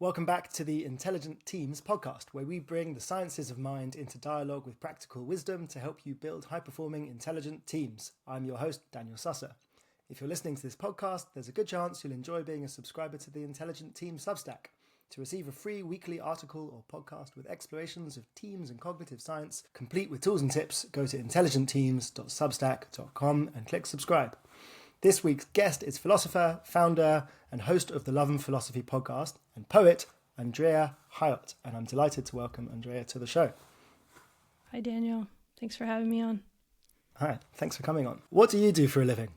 Welcome back to the Intelligent Teams podcast, where we bring the sciences of mind into dialogue with practical wisdom to help you build high-performing, intelligent teams. I'm your host, Daniel Susser. If you're listening to this podcast, there's a good chance you'll enjoy being a subscriber to the Intelligent Teams Substack. To receive a free weekly article or podcast with explorations of teams and cognitive science, complete with tools and tips, go to intelligentteams.substack.com and click subscribe. This week's guest is philosopher, founder, and host of the Love and Philosophy podcast, and poet Andrea Hyotte. And I'm delighted to welcome Andrea to the show. Hi, Daniel. Thanks for having me on. Hi, thanks for coming on. What do you do for a living?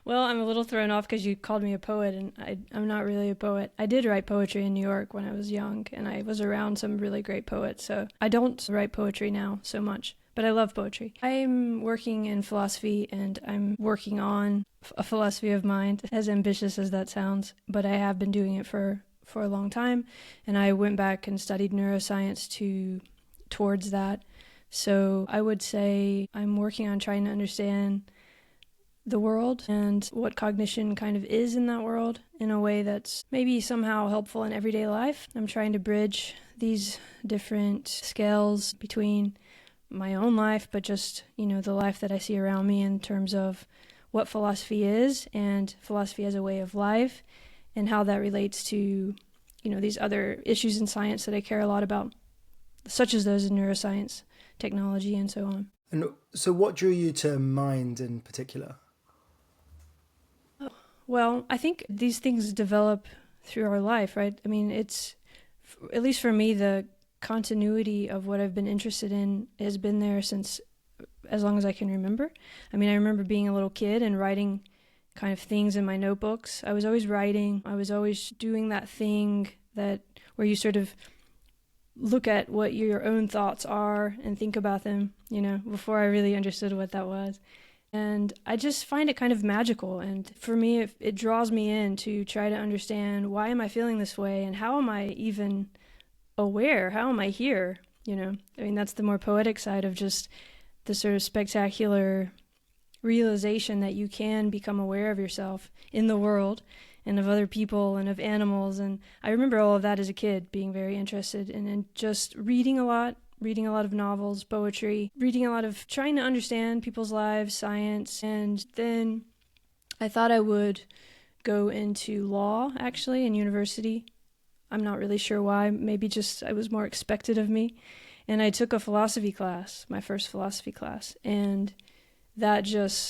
Well, I'm a little thrown off because you called me a poet, and I'm not really a poet. I did write poetry in New York when I was young, and I was around some really great poets, so I don't write poetry now so much. But I love poetry. I'm working in philosophy, and I'm working on a philosophy of mind, as ambitious as that sounds, but I have been doing it for a long time, and I went back and studied neuroscience towards that. So I would say I'm working on trying to understand the world and what cognition kind of is in that world in a way that's maybe somehow helpful in everyday life. I'm trying to bridge these different scales between my own life, but just, the life that I see around me in terms of what philosophy is and philosophy as a way of life and how that relates to, these other issues in science that I care a lot about, such as those in neuroscience, technology, and so on. And so what drew you to mind in particular? Well, I think these things develop through our life, right? I mean, it's, at least for me, the continuity of what I've been interested in has been there since as long as I can remember. I mean, I remember being a little kid and writing kind of things in my notebooks. I was always writing. I was always doing that thing where you sort of look at what your own thoughts are and think about them, before I really understood what that was. And I just find it kind of magical. And for me, it draws me in to try to understand, why am I feeling this way? And how am I even aware? How am I here? I mean, that's the more poetic side of just the sort of spectacular realization that you can become aware of yourself in the world and of other people and of animals. And I remember all of that as a kid, being very interested in just reading a lot of novels, poetry, reading a lot of trying to understand people's lives, science. And then I thought I would go into law, actually, in university. I'm not really sure why. Maybe just it was more expected of me. And I took a philosophy class, my first philosophy class. And that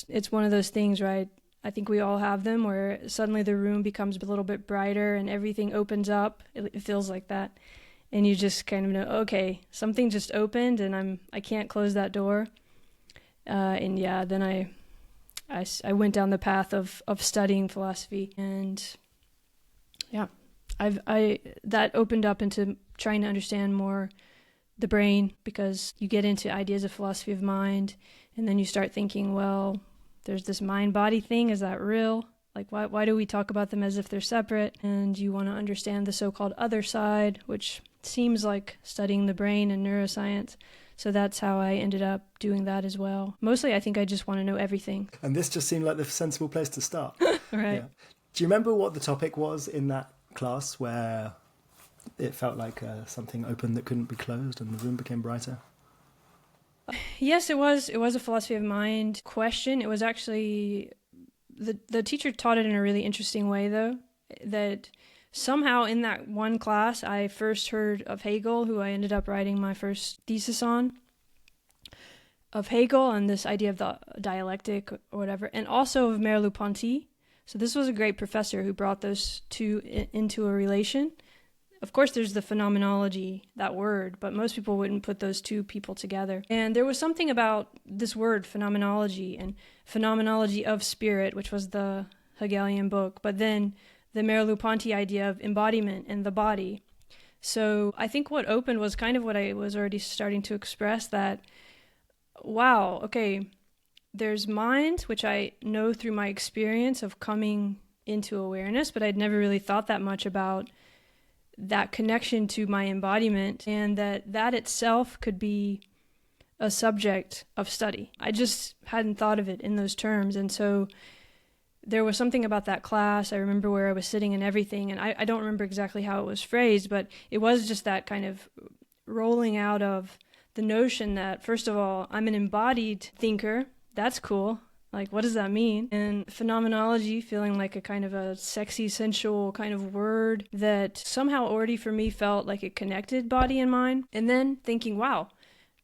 it's one of those things, right? I think we all have them, where suddenly the room becomes a little bit brighter and everything opens up. It feels like that. And you just kind of know, okay, something just opened and I can't close that door. Then I went down the path of studying philosophy, and that opened up into trying to understand more the brain, because you get into ideas of philosophy of mind, and then you start thinking, well, there's this mind-body thing. Is that real? Like, why do we talk about them as if they're separate? And you want to understand the so-called other side, which seems like studying the brain and neuroscience. So that's how I ended up doing that as well. Mostly, I think I just want to know everything. And this just seemed like the sensible place to start. Right. Yeah. Do you remember what the topic was in that class where it felt like something opened that couldn't be closed and the room became brighter? Yes, it was a philosophy of mind question. It was actually, the teacher taught it in a really interesting way, though, that somehow in that one class, I first heard of Hegel, who I ended up writing my first thesis on, of Hegel and this idea of the dialectic or whatever, and also of Merleau-Ponty. So this was a great professor who brought those two into a relation. Of course, there's the phenomenology, that word, but most people wouldn't put those two people together. And there was something about this word, phenomenology, and phenomenology of spirit, which was the Hegelian book, but then the Merleau-Ponty idea of embodiment and the body. So I think what opened was kind of what I was already starting to express, that, wow, okay, there's mind, which I know through my experience of coming into awareness, but I'd never really thought that much about that connection to my embodiment, and that itself could be a subject of study. I just hadn't thought of it in those terms. And so there was something about that class. I remember where I was sitting and everything, and I don't remember exactly how it was phrased, but it was just that kind of rolling out of the notion that, first of all, I'm an embodied thinker. That's cool. Like, what does that mean? And phenomenology feeling like a kind of a sexy, sensual kind of word that somehow already for me felt like it connected body and mind. And then thinking, wow,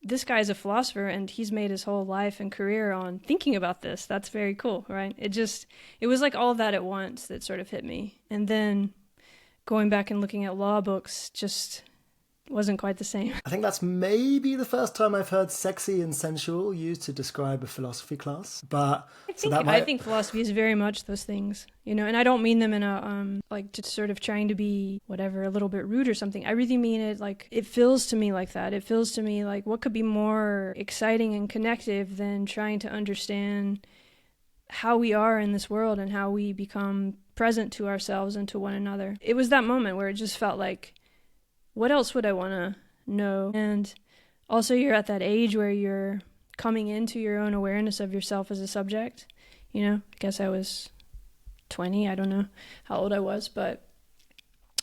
this guy's a philosopher and he's made his whole life and career on thinking about this. That's very cool, right? It was like all of that at once that sort of hit me. And then going back and looking at law books just wasn't quite the same. I think that's maybe the first time I've heard sexy and sensual used to describe a philosophy class. But I think philosophy is very much those things, and I don't mean them in a like just sort of trying to be whatever, a little bit rude or something. I really mean it like it feels to me like that. It feels to me like what could be more exciting and connective than trying to understand how we are in this world and how we become present to ourselves and to one another. It was that moment where it just felt like, what else would I want to know? And also you're at that age where you're coming into your own awareness of yourself as a subject. I guess I was 20. I don't know how old I was, but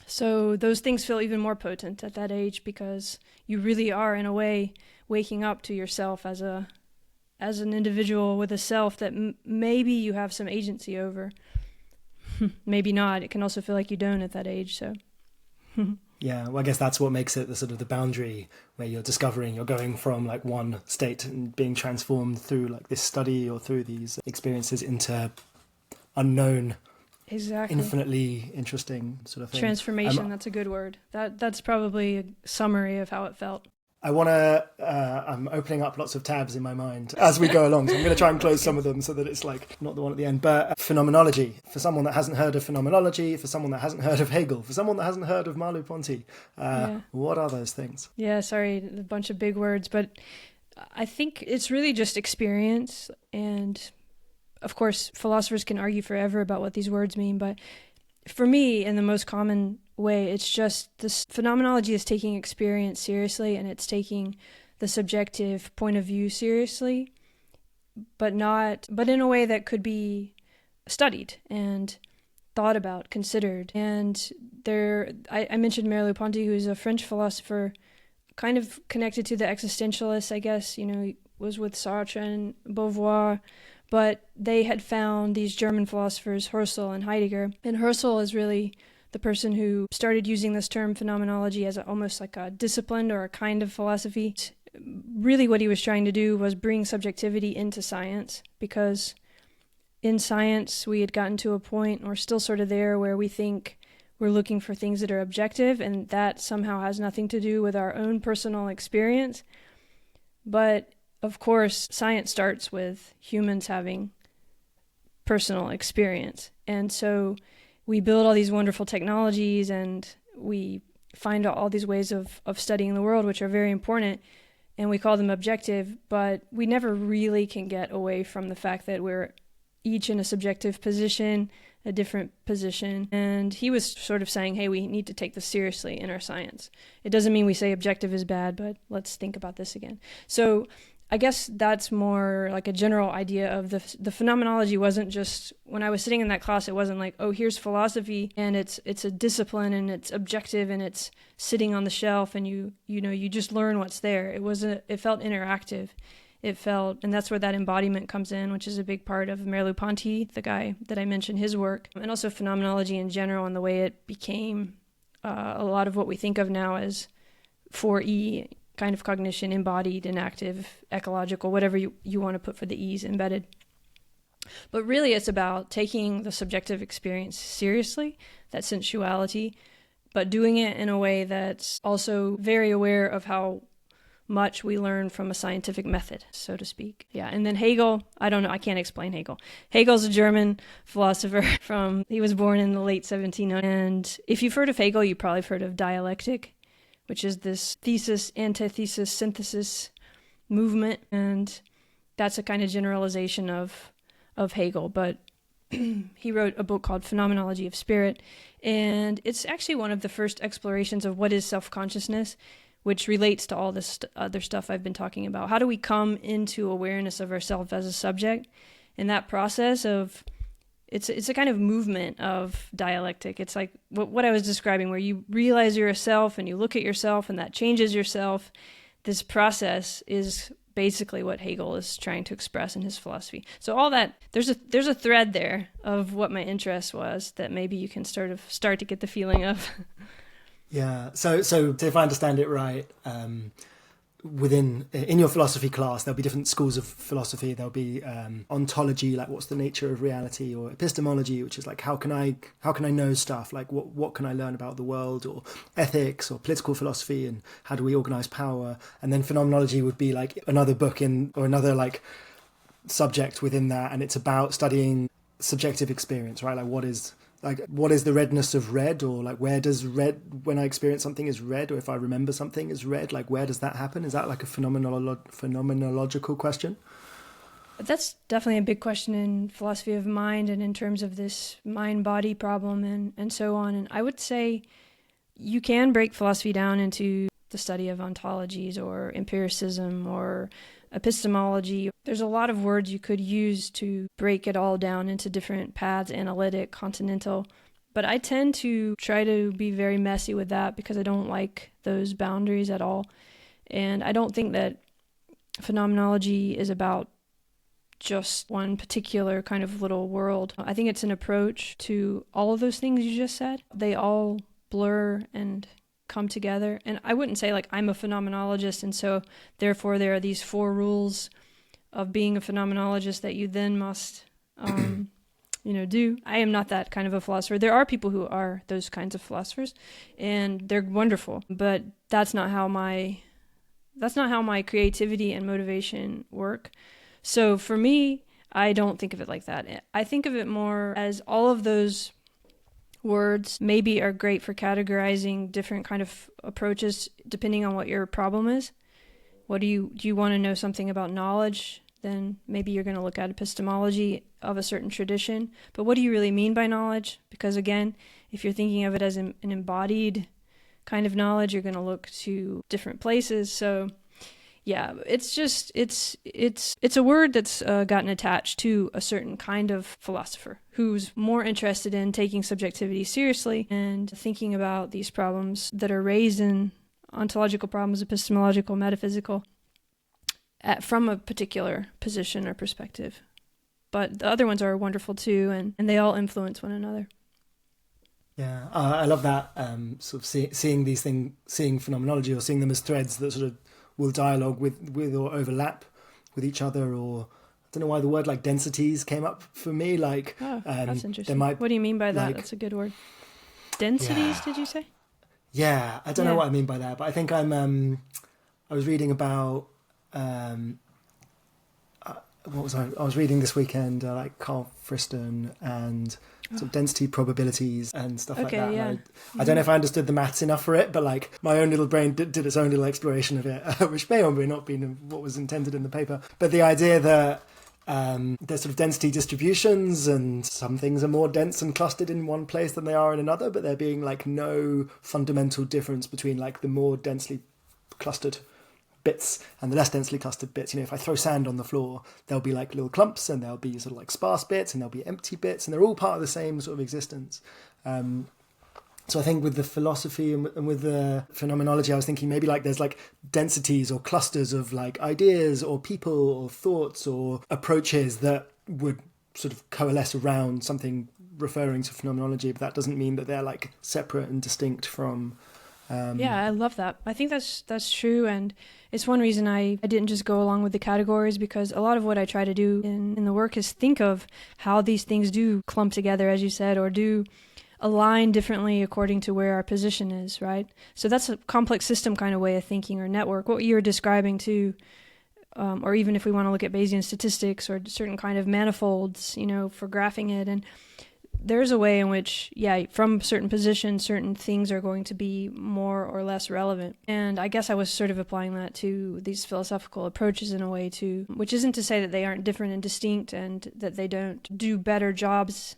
so those things feel even more potent at that age because you really are, in a way, waking up to yourself as an individual with a self that maybe you have some agency over. Maybe not. It can also feel like you don't at that age, so... Yeah, well, I guess that's what makes it the sort of the boundary where you're going from like one state and being transformed through like this study or through these experiences into unknown, exactly, infinitely interesting sort of thing. Transformation, that's a good word. That's probably a summary of how it felt. I'm opening up lots of tabs in my mind as we go along, so I'm going to try and close some of them so that it's like not the one at the end. But phenomenology, for someone that hasn't heard of phenomenology, for someone that hasn't heard of Hegel, for someone that hasn't heard of Merleau-Ponty, what are those things? Yeah, sorry, a bunch of big words, but I think it's really just experience. And of course, philosophers can argue forever about what these words mean, but for me, in the most common way, it's just this phenomenology is taking experience seriously, and it's taking the subjective point of view seriously, but in a way that could be studied and thought about, considered. And I mentioned Merleau-Ponty, who's a French philosopher, kind of connected to the existentialists, I guess. He was with Sartre and Beauvoir. But they had found these German philosophers, Husserl and Heidegger. And Husserl is really the person who started using this term phenomenology as almost like a discipline or a kind of philosophy. Really what he was trying to do was bring subjectivity into science, because in science we had gotten to a point, or still sort of there, where we think we're looking for things that are objective, and that somehow has nothing to do with our own personal experience. But of course, science starts with humans having personal experience. And so we build all these wonderful technologies and we find all these ways of studying the world, which are very important, and we call them objective, but we never really can get away from the fact that we're each in a subjective position, a different position. And he was sort of saying, hey, we need to take this seriously in our science. It doesn't mean we say objective is bad, but let's think about this again. So I guess that's more like a general idea of the phenomenology. Wasn't just, when I was sitting in that class, it wasn't like, oh, here's philosophy and it's a discipline and it's objective and it's sitting on the shelf and you just learn what's there. It felt interactive. And that's where that embodiment comes in, which is a big part of Merleau-Ponty, the guy that I mentioned, his work, and also phenomenology in general and the way it became a lot of what we think of now as 4E kind of cognition, embodied, inactive, ecological, whatever you want to put for the E's embedded. But really it's about taking the subjective experience seriously, that sensuality, but doing it in a way that's also very aware of how much we learn from a scientific method, so to speak. Yeah, and then Hegel, I don't know, I can't explain Hegel. Hegel's a German philosopher he was born in the late 1700s. And if you've heard of Hegel, you probably have heard of dialectic, which is this thesis, antithesis, synthesis movement. And that's a kind of generalization of Hegel. But he wrote a book called Phenomenology of Spirit. And it's actually one of the first explorations of what is self-consciousness, which relates to all this other stuff I've been talking about. How do we come into awareness of ourselves as a subject? And that process of it's a kind of movement of dialectic. It's like what I was describing, where you realize you're a self and you look at yourself and that changes yourself. This process is basically what Hegel is trying to express in his philosophy. So all that, there's a thread there of what my interest was that maybe you can start to get the feeling of. Yeah. So if I understand it right, in your philosophy class, there'll be different schools of philosophy. There'll be ontology, like what's the nature of reality, or epistemology, which is like how can I know stuff, like what can I learn about the world, or ethics or political philosophy, and how do we organize power. And then phenomenology would be like another book or another like subject within that, and it's about studying subjective experience, right? Like what is the redness of red, or like where does red, when I experience something as red, or if I remember something as red, like where does that happen? Is that like a phenomenological question? That's definitely a big question in philosophy of mind and in terms of this mind-body problem and so on. And I would say you can break philosophy down into the study of ontologies or empiricism or epistemology. There's a lot of words you could use to break it all down into different paths, analytic, continental. But I tend to try to be very messy with that because I don't like those boundaries at all. And I don't think that phenomenology is about just one particular kind of little world. I think it's an approach to all of those things you just said. They all blur and come together. And I wouldn't say like I'm a phenomenologist and so therefore there are these 4 rules of being a phenomenologist that you then must do. I am not that kind of a philosopher. There are people who are those kinds of philosophers and they're wonderful, but that's not how my creativity and motivation work. So for me, I don't think of it like that. I think of it more as all of those words maybe are great for categorizing different kind of approaches depending on what your problem is. Do you want to know something about knowledge? Then maybe you're going to look at epistemology of a certain tradition. But what do you really mean by knowledge? Because again, if you're thinking of it as an embodied kind of knowledge, you're going to look to different places. So yeah, it's a word that's gotten attached to a certain kind of philosopher who's more interested in taking subjectivity seriously and thinking about these problems that are raised in ontological problems, epistemological, metaphysical, from a particular position or perspective. But the other ones are wonderful too, and they all influence one another. Yeah, I love that sort of seeing these things, seeing phenomenology or seeing them as threads that sort of will dialogue with or overlap with each other, or I don't know why the word like densities came up for me. Like, that's interesting. What do you mean by that? Like, that's a good word. Densities, yeah. Did you say? Yeah, I don't know what I mean by that, but I think I was reading about what was I was reading this weekend, like Carl Friston and sort of density probabilities and stuff like that. Yeah. I don't know if I understood the maths enough for it, but like my own little brain did its own little exploration of it, which may or may not be what was intended in the paper. But the idea that there's sort of density distributions, and some things are more dense and clustered in one place than they are in another, but there being like no fundamental difference between like the more densely clustered bits and the less densely clustered bits. If I throw sand on the floor, there'll be like little clumps, and there'll be sort of like sparse bits, and there'll be empty bits, and they're all part of the same sort of existence. So I think with the philosophy and with the phenomenology, I was thinking maybe like there's like densities or clusters of like ideas or people or thoughts or approaches that would sort of coalesce around something referring to phenomenology, but that doesn't mean that they're like separate and distinct from yeah, I love that. I think that's true, and it's one reason I didn't just go along with the categories, because a lot of what I try to do in the work is think of how these things do clump together, as you said, or do align differently according to where our position is, right? So that's a complex system kind of way of thinking, or network. What you're describing too, or even if we want to look at Bayesian statistics or certain kind of manifolds, for graphing it, and there's a way in which, from certain positions, certain things are going to be more or less relevant. And I guess I was sort of applying that to these philosophical approaches in a way too, which isn't to say that they aren't different and distinct and that they don't do better jobs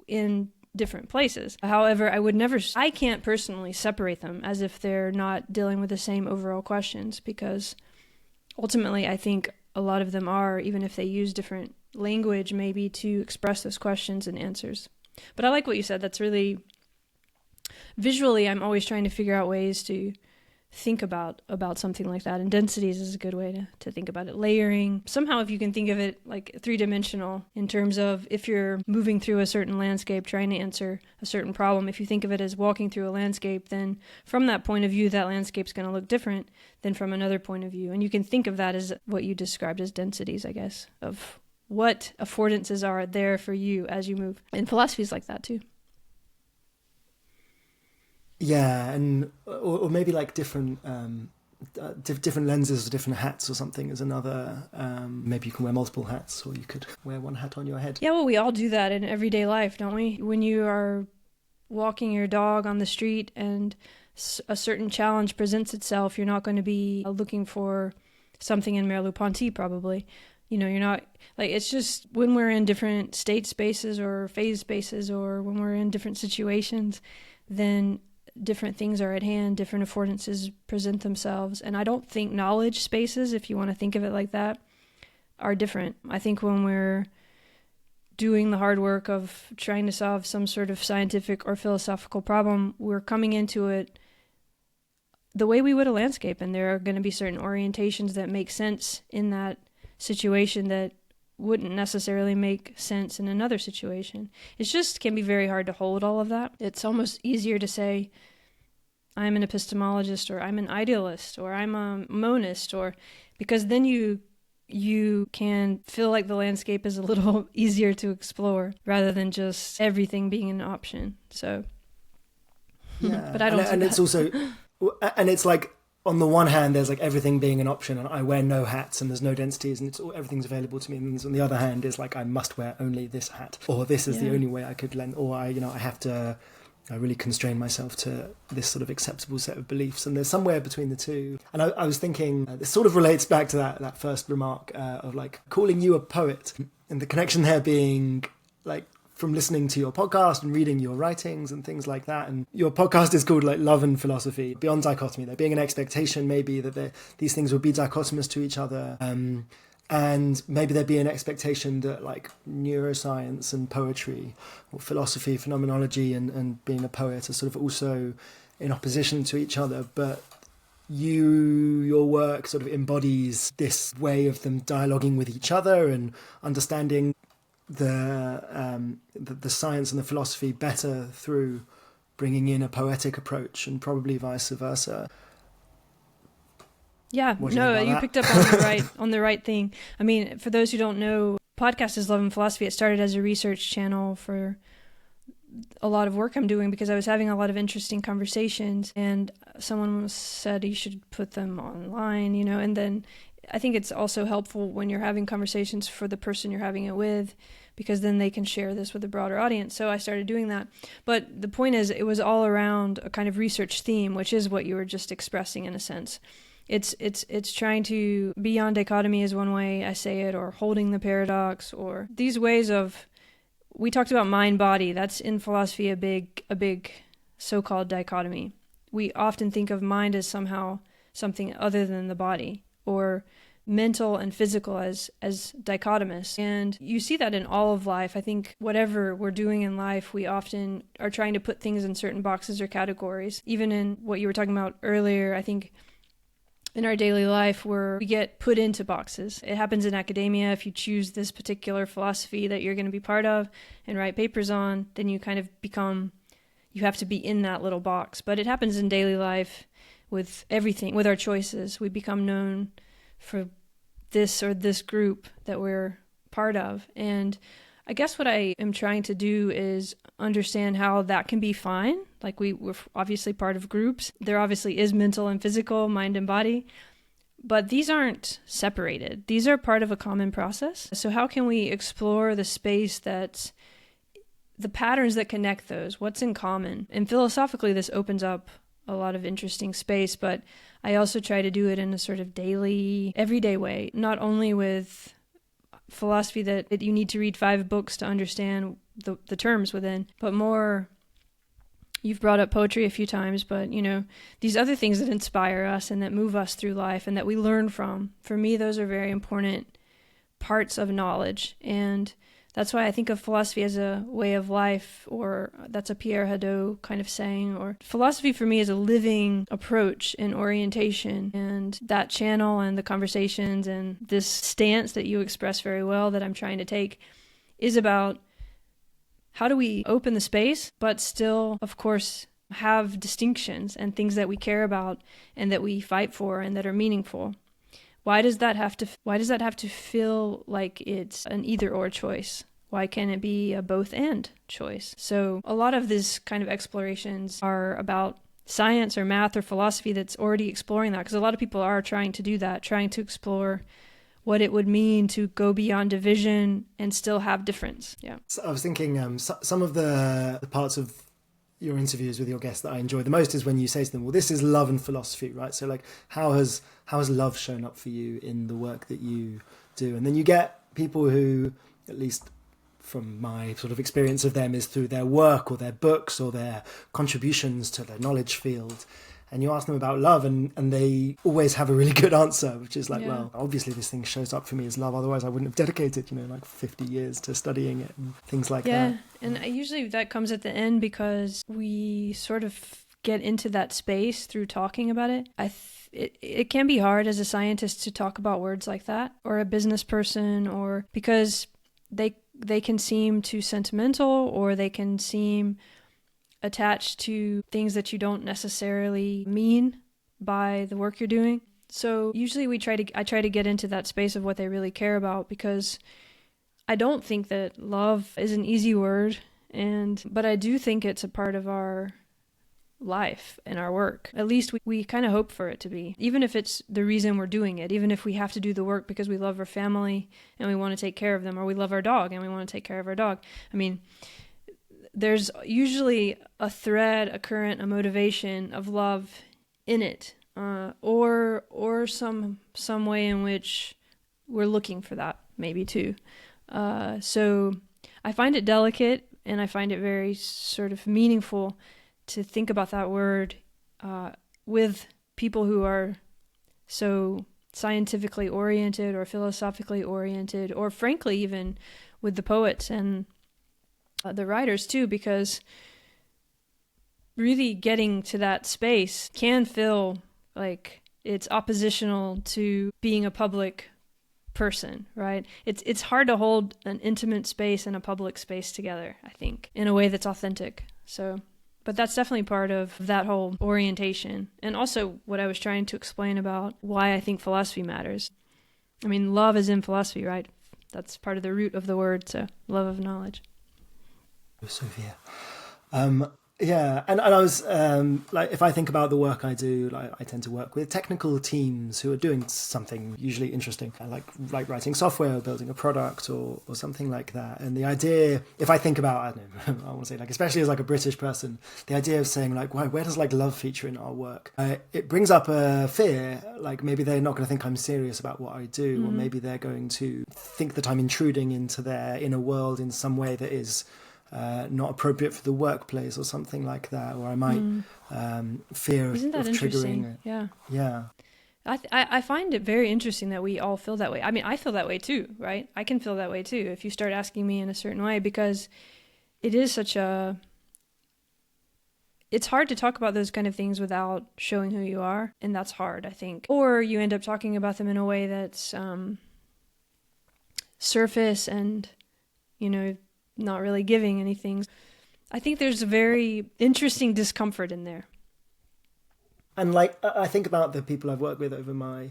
in different places. However, I can't personally separate them as if they're not dealing with the same overall questions, because ultimately I think a lot of them are, even if they use different language maybe to express those questions and answers. But I like what you said. That's really, visually, I'm always trying to figure out ways to think about something like that. And densities is a good way to think about it. Layering, somehow if you can think of it like three-dimensional in terms of if you're moving through a certain landscape trying to answer a certain problem, if you think of it as walking through a landscape, then from that point of view that landscape's going to look different than from another point of view. And you can think of that as what you described as densities, I guess, of what affordances are there for you as you move. And philosophy is like that too. Yeah, and or maybe like different different lenses or different hats or something is another. Maybe you can wear multiple hats, or you could wear one hat on your head. Yeah, well, we all do that in everyday life, don't we? When you are walking your dog on the street and a certain challenge presents itself, you're not going to be looking for something in Merleau-Ponty, probably. You're not, like, it's just when we're in different state spaces or phase spaces, or when we're in different situations, then different things are at hand, different affordances present themselves. And I don't think knowledge spaces, if you want to think of it like that, are different. I think when we're doing the hard work of trying to solve some sort of scientific or philosophical problem, we're coming into it the way we would a landscape, and there are going to be certain orientations that make sense in that situation that wouldn't necessarily make sense in another situation. It just can be very hard to hold all of that. It's almost easier to say, I'm an epistemologist, or I'm an idealist, or I'm a monist, or because then you can feel like the landscape is a little easier to explore rather than just everything being an option. So, yeah, but I don't. And it's also, and it's like, on the one hand, there's like everything being an option, and I wear no hats, and there's no densities, and everything's available to me. And on the other hand, is like I must wear only this hat, or this is the only way I could lend, or I have to. I really constrain myself to this sort of acceptable set of beliefs, and there's somewhere between the two. And I was thinking, this sort of relates back to that first remark of like calling you a poet, and the connection there being like from listening to your podcast and reading your writings and things like that. And your podcast is called like Love and Philosophy, Beyond Dichotomy. There being an expectation maybe that these things would be dichotomous to each other. And maybe there'd be an expectation that like neuroscience and poetry, or philosophy, phenomenology and being a poet are sort of also in opposition to each other. But your work sort of embodies this way of them dialoguing with each other and understanding the science and the philosophy better through bringing in a poetic approach, and probably vice versa. Yeah, no, you picked up on the right thing. I mean, for those who don't know, podcast is Love and Philosophy. It started as a research channel for a lot of work I'm doing because I was having a lot of interesting conversations, and someone said you should put them online, and then I think it's also helpful when you're having conversations for the person you're having it with, because then they can share this with a broader audience. So I started doing that. But the point is, it was all around a kind of research theme, which is what you were just expressing in a sense. It's trying to, beyond dichotomy is one way I say it, or holding the paradox, or these ways of, we talked about mind-body. That's in philosophy a big so-called dichotomy. We often think of mind as somehow something other than the body, or mental and physical as dichotomous. And you see that in all of life. I think whatever we're doing in life, we often are trying to put things in certain boxes or categories. Even in what you were talking about earlier, I think in our daily life where we get put into boxes. It happens in academia. If you choose this particular philosophy that you're going to be part of and write papers on, then you kind of become, you have to be in that little box. But it happens in daily life with everything, with our choices. We become known for this or this group that we're part of. And I guess what I am trying to do is understand how that can be fine. Like we're obviously part of groups. There obviously is mental and physical, mind and body, but these aren't separated. These are part of a common process. So how can we explore the space that's the patterns that connect those? What's in common? And philosophically, this opens up a lot of interesting space, but I also try to do it in a sort of daily, everyday way, not only with philosophy that you need to read 5 books to understand the terms within, but more, you've brought up poetry a few times, but these other things that inspire us and that move us through life and that we learn from. For me, those are very important parts of knowledge. And that's why I think of philosophy as a way of life, or that's a Pierre Hadot kind of saying, or philosophy for me is a living approach and orientation. And that channel and the conversations and this stance that you express very well that I'm trying to take is about how do we open the space, but still, of course, have distinctions and things that we care about and that we fight for and that are meaningful. Why does that have to feel like it's an either or choice? Why can't it be a both and choice? So a lot of these kind of explorations are about science or math or philosophy that's already exploring that, because a lot of people are trying to do that, trying to explore what it would mean to go beyond division and still have difference. Yeah. So I was thinking some of the parts of your interviews with your guests that I enjoy the most is when you say to them, well, this is love and philosophy, right? So like, how has love shown up for you in the work that you do? And then you get people who, at least from my sort of experience of them, is through their work or their books or their contributions to their knowledge field. And you ask them about love and they always have a really good answer, which is like, well, obviously this thing shows up for me as love. Otherwise I wouldn't have dedicated, like 50 years to studying it and things like that. Yeah, and usually that comes at the end because we sort of get into that space through talking about it. It can be hard as a scientist to talk about words like that, or a business person, or because they can seem too sentimental, or they can seem attached to things that you don't necessarily mean by the work you're doing. So usually I try to get into that space of what they really care about, because I don't think that love is an easy word, but I do think it's a part of our life and our work. At least we kind of hope for it to be, even if it's the reason we're doing it, even if we have to do the work because we love our family and we want to take care of them, or we love our dog and we want to take care of our dog. I mean, there's usually a thread, a current, a motivation of love in it, or some way in which we're looking for that, maybe too. So I find it delicate, and I find it very sort of meaningful to think about that word with people who are so scientifically oriented or philosophically oriented, or frankly even with the poets and the writers too, because really getting to that space can feel like it's oppositional to being a public person, right? It's hard to hold an intimate space and a public space together, I think, in a way that's authentic. So, but that's definitely part of that whole orientation, and also what I was trying to explain about why I think philosophy matters. I mean, love is in philosophy, right? That's part of the root of the word, so love of knowledge. Sophia. Yeah, and I was like, if I think about the work I do, like I tend to work with technical teams who are doing something usually interesting, like writing software or building a product or something like that. And the idea, if I think about, I don't know, I want to say like, especially as like a British person, the idea of saying like, where does like love feature in our work? It brings up a fear, like maybe they're not going to think I'm serious about what I do, or maybe they're going to think that I'm intruding into their inner world in some way that is not appropriate for the workplace or something like that, or I might fear of triggering. Yeah. I find it very interesting that we all feel that way. I mean, I feel that way too, right? I can feel that way too if you start asking me in a certain way, because it is it's hard to talk about those kind of things without showing who you are, and that's hard, I think. Or you end up talking about them in a way that's surface and, not really giving anything. I think there's a very interesting discomfort in there. And like, I think about the people I've worked with over my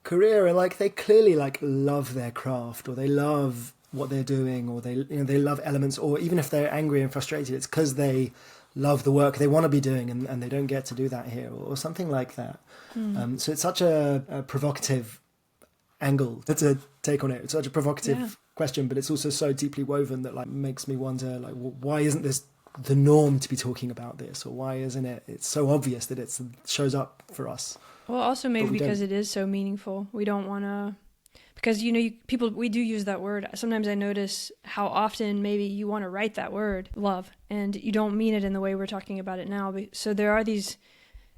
career, and like they clearly like love their craft, or they love what they're doing, or they love elements, or even if they're angry and frustrated, it's because they love the work they want to be doing and they don't get to do that here, or something like that. So it's such a provocative angle to take on it. It's such a provocative question, but it's also so deeply woven that like makes me wonder, like, why isn't this the norm to be talking about this, or why isn't it? It's so obvious that it shows up for us. Well, also maybe because it is so meaningful. We don't want to, because people, we do use that word. Sometimes I notice how often maybe you want to write that word, love, and you don't mean it in the way we're talking about it now. So there are these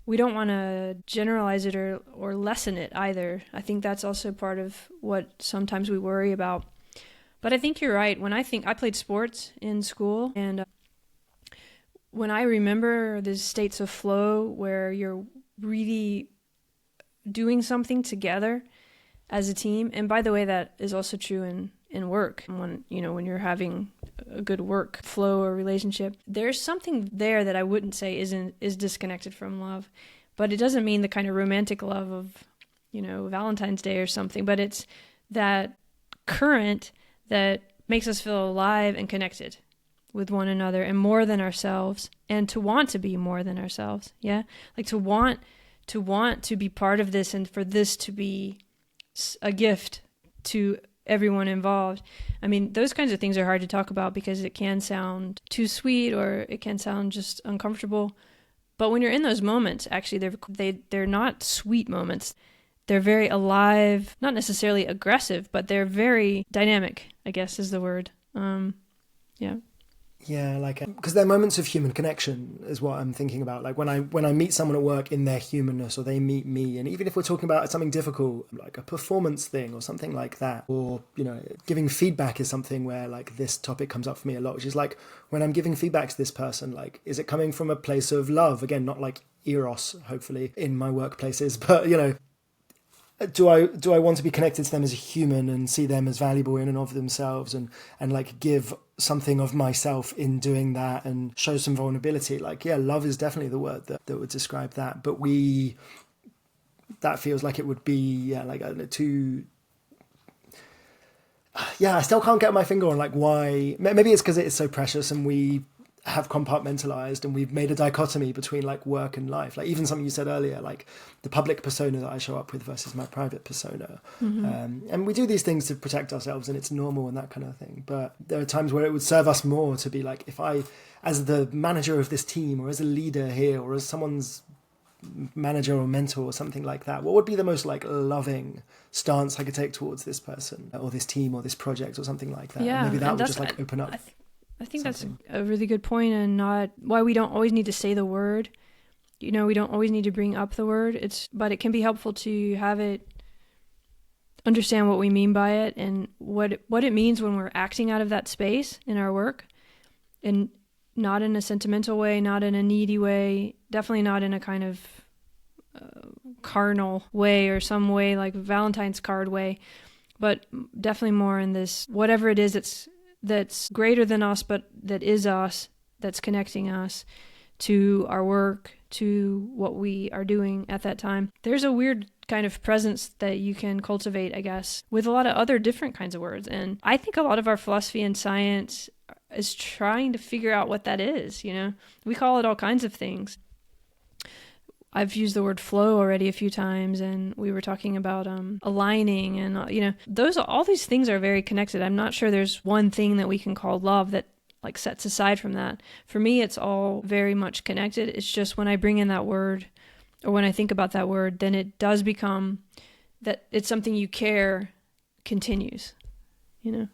we don't want to generalize it or lessen it either. I think that's also part of what sometimes we worry about. But I think you're right. When I played sports in school, and when I remember the states of flow where you're really doing something together as a team, and by the way, that is also true in work. When you're having a good work flow or relationship, there's something there that I wouldn't say is disconnected from love, but it doesn't mean the kind of romantic love of, Valentine's Day or something, but it's that current that makes us feel alive and connected with one another and more than ourselves, and to want to be more than ourselves. Yeah. Like to want to be part of this, and for this to be a gift to everyone involved. I mean, those kinds of things are hard to talk about because it can sound too sweet or it can sound just uncomfortable. But when you're in those moments, actually, they're not sweet moments. They're very alive, not necessarily aggressive, but they're very dynamic, I guess is the word. Yeah. Yeah, like, because they're moments of human connection is what I'm thinking about. Like when I meet someone at work in their humanness, or they meet me, and even if we're talking about something difficult, like a performance thing or something like that, or, giving feedback is something where like this topic comes up for me a lot, which is like when I'm giving feedback to this person, like, is it coming from a place of love? Again, not like eros, hopefully, in my workplaces, but, do I want to be connected to them as a human and see them as valuable in and of themselves, and like give something of myself in doing that and show some vulnerability? Like, yeah, love is definitely the word that would describe that. But that feels like it would be, like, I don't know, too... Yeah, I still can't get my finger on like why. Maybe it's because it is so precious and we have compartmentalized and we've made a dichotomy between like work and life. Like even something you said earlier, like the public persona that I show up with versus my private persona. Mm-hmm. And we do these things to protect ourselves, and it's normal and that kind of thing. But there are times where it would serve us more to be like, if I, as the manager of this team, or as a leader here, or as someone's manager or mentor or something like that, what would be the most like loving stance I could take towards this person or this team or this project or something like that? Yeah, and maybe that would just like open up. I think something. That's a really good point, and not why we don't always need to say the word. We don't always need to bring up the word. But it can be helpful to have it, understand what we mean by it, and what it means when we're acting out of that space in our work, and not in a sentimental way, not in a needy way, definitely not in a kind of carnal way or some way like Valentine's card way, but definitely more in this, whatever it is that's greater than us, but that is us, that's connecting us to our work, to what we are doing at that time. There's a weird kind of presence that you can cultivate, I guess, with a lot of other different kinds of words. And I think a lot of our philosophy and science is trying to figure out what that is. We call it all kinds of things. I've used the word flow already a few times, and we were talking about aligning, and all these things are very connected. I'm not sure there's one thing that we can call love that like sets aside from that. For me, it's all very much connected. It's just when I bring in that word, or when I think about that word, then it does become that it's something you care continues. Yeah.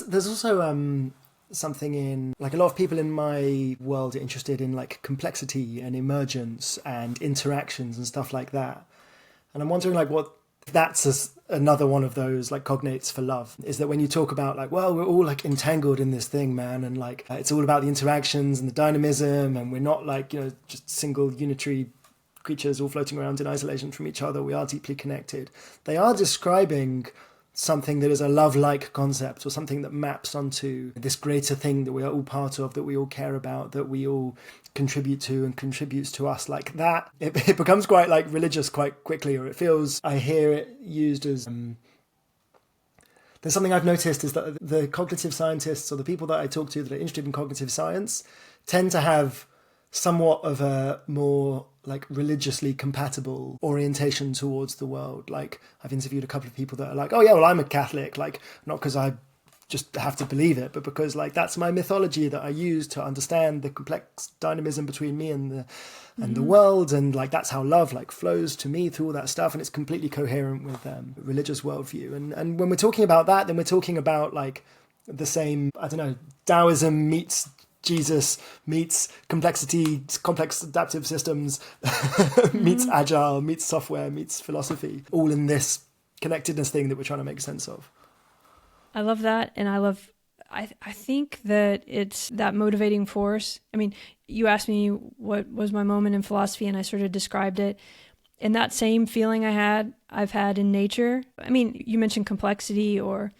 There's also something in, like, a lot of people in my world are interested in like complexity and emergence and interactions and stuff like that. And I'm wondering like what that's another one of those like cognates for love, is that when you talk about like, well, we're all like entangled in this thing, man, and like it's all about the interactions and the dynamism, and we're not like, just single unitary creatures all floating around in isolation from each other. We are deeply connected. They are describing something that is a love-like concept, or something that maps onto this greater thing that we are all part of, that we all care about, that we all contribute to and contributes to us. Like that, it becomes quite like religious quite quickly, or it feels, I hear it used as... There's something I've noticed is that the cognitive scientists, or the people that I talk to that are interested in cognitive science, tend to have somewhat of a more like religiously compatible orientation towards the world. Like I've interviewed a couple of people that are like, oh yeah, well, I'm a Catholic, like not because I just have to believe it, but because like that's my mythology that I use to understand the complex dynamism between me and the world, and like that's how love like flows to me through all that stuff, and it's completely coherent with religious worldview. And when we're talking about that, then we're talking about like the same, I don't know, Taoism meets Jesus meets complexity, complex adaptive systems, meets agile, meets software, meets philosophy, all in this connectedness thing that we're trying to make sense of. I love that. And I think that it's that motivating force. I mean, you asked me what was my moment in philosophy, and I sort of described it. And that same feeling I've had in nature. I mean, you mentioned complexity or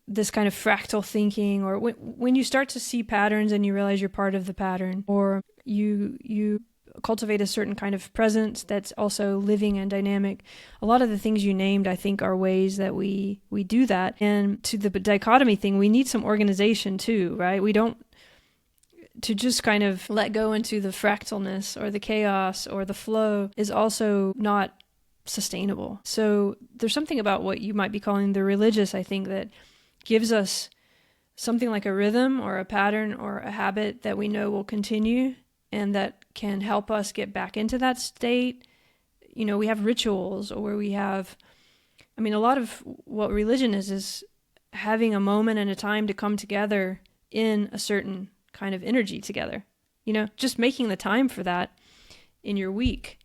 this kind of fractal thinking, or when you start to see patterns and you realize you're part of the pattern, or you cultivate a certain kind of presence that's also living and dynamic. A lot of the things you named, I think, are ways that we do that. And to the dichotomy thing, we need some organization too, right? We don't, to just kind of let go into the fractalness or the chaos or the flow is also not sustainable. So there's something about what you might be calling the religious, I think, that gives us something like a rhythm or a pattern or a habit that we know will continue and that can help us get back into that state. You know, we have rituals, or we have, I mean, a lot of what religion is having a moment and a time to come together in a certain kind of energy together. You know, just making the time for that in your week.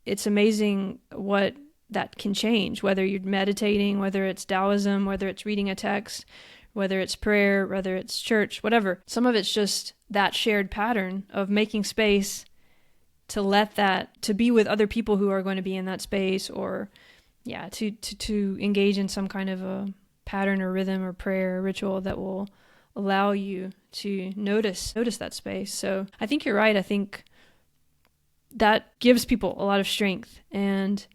It's amazing what that can change, whether you're meditating, whether it's Taoism, whether it's reading a text, whether it's prayer, whether it's church, whatever. Some of it's just that shared pattern of making space to let that, to be with other people who are going to be in that space, or to engage in some kind of a pattern or rhythm or prayer or ritual that will allow you to notice that space. So I think you're right. I think that gives people a lot of strength. And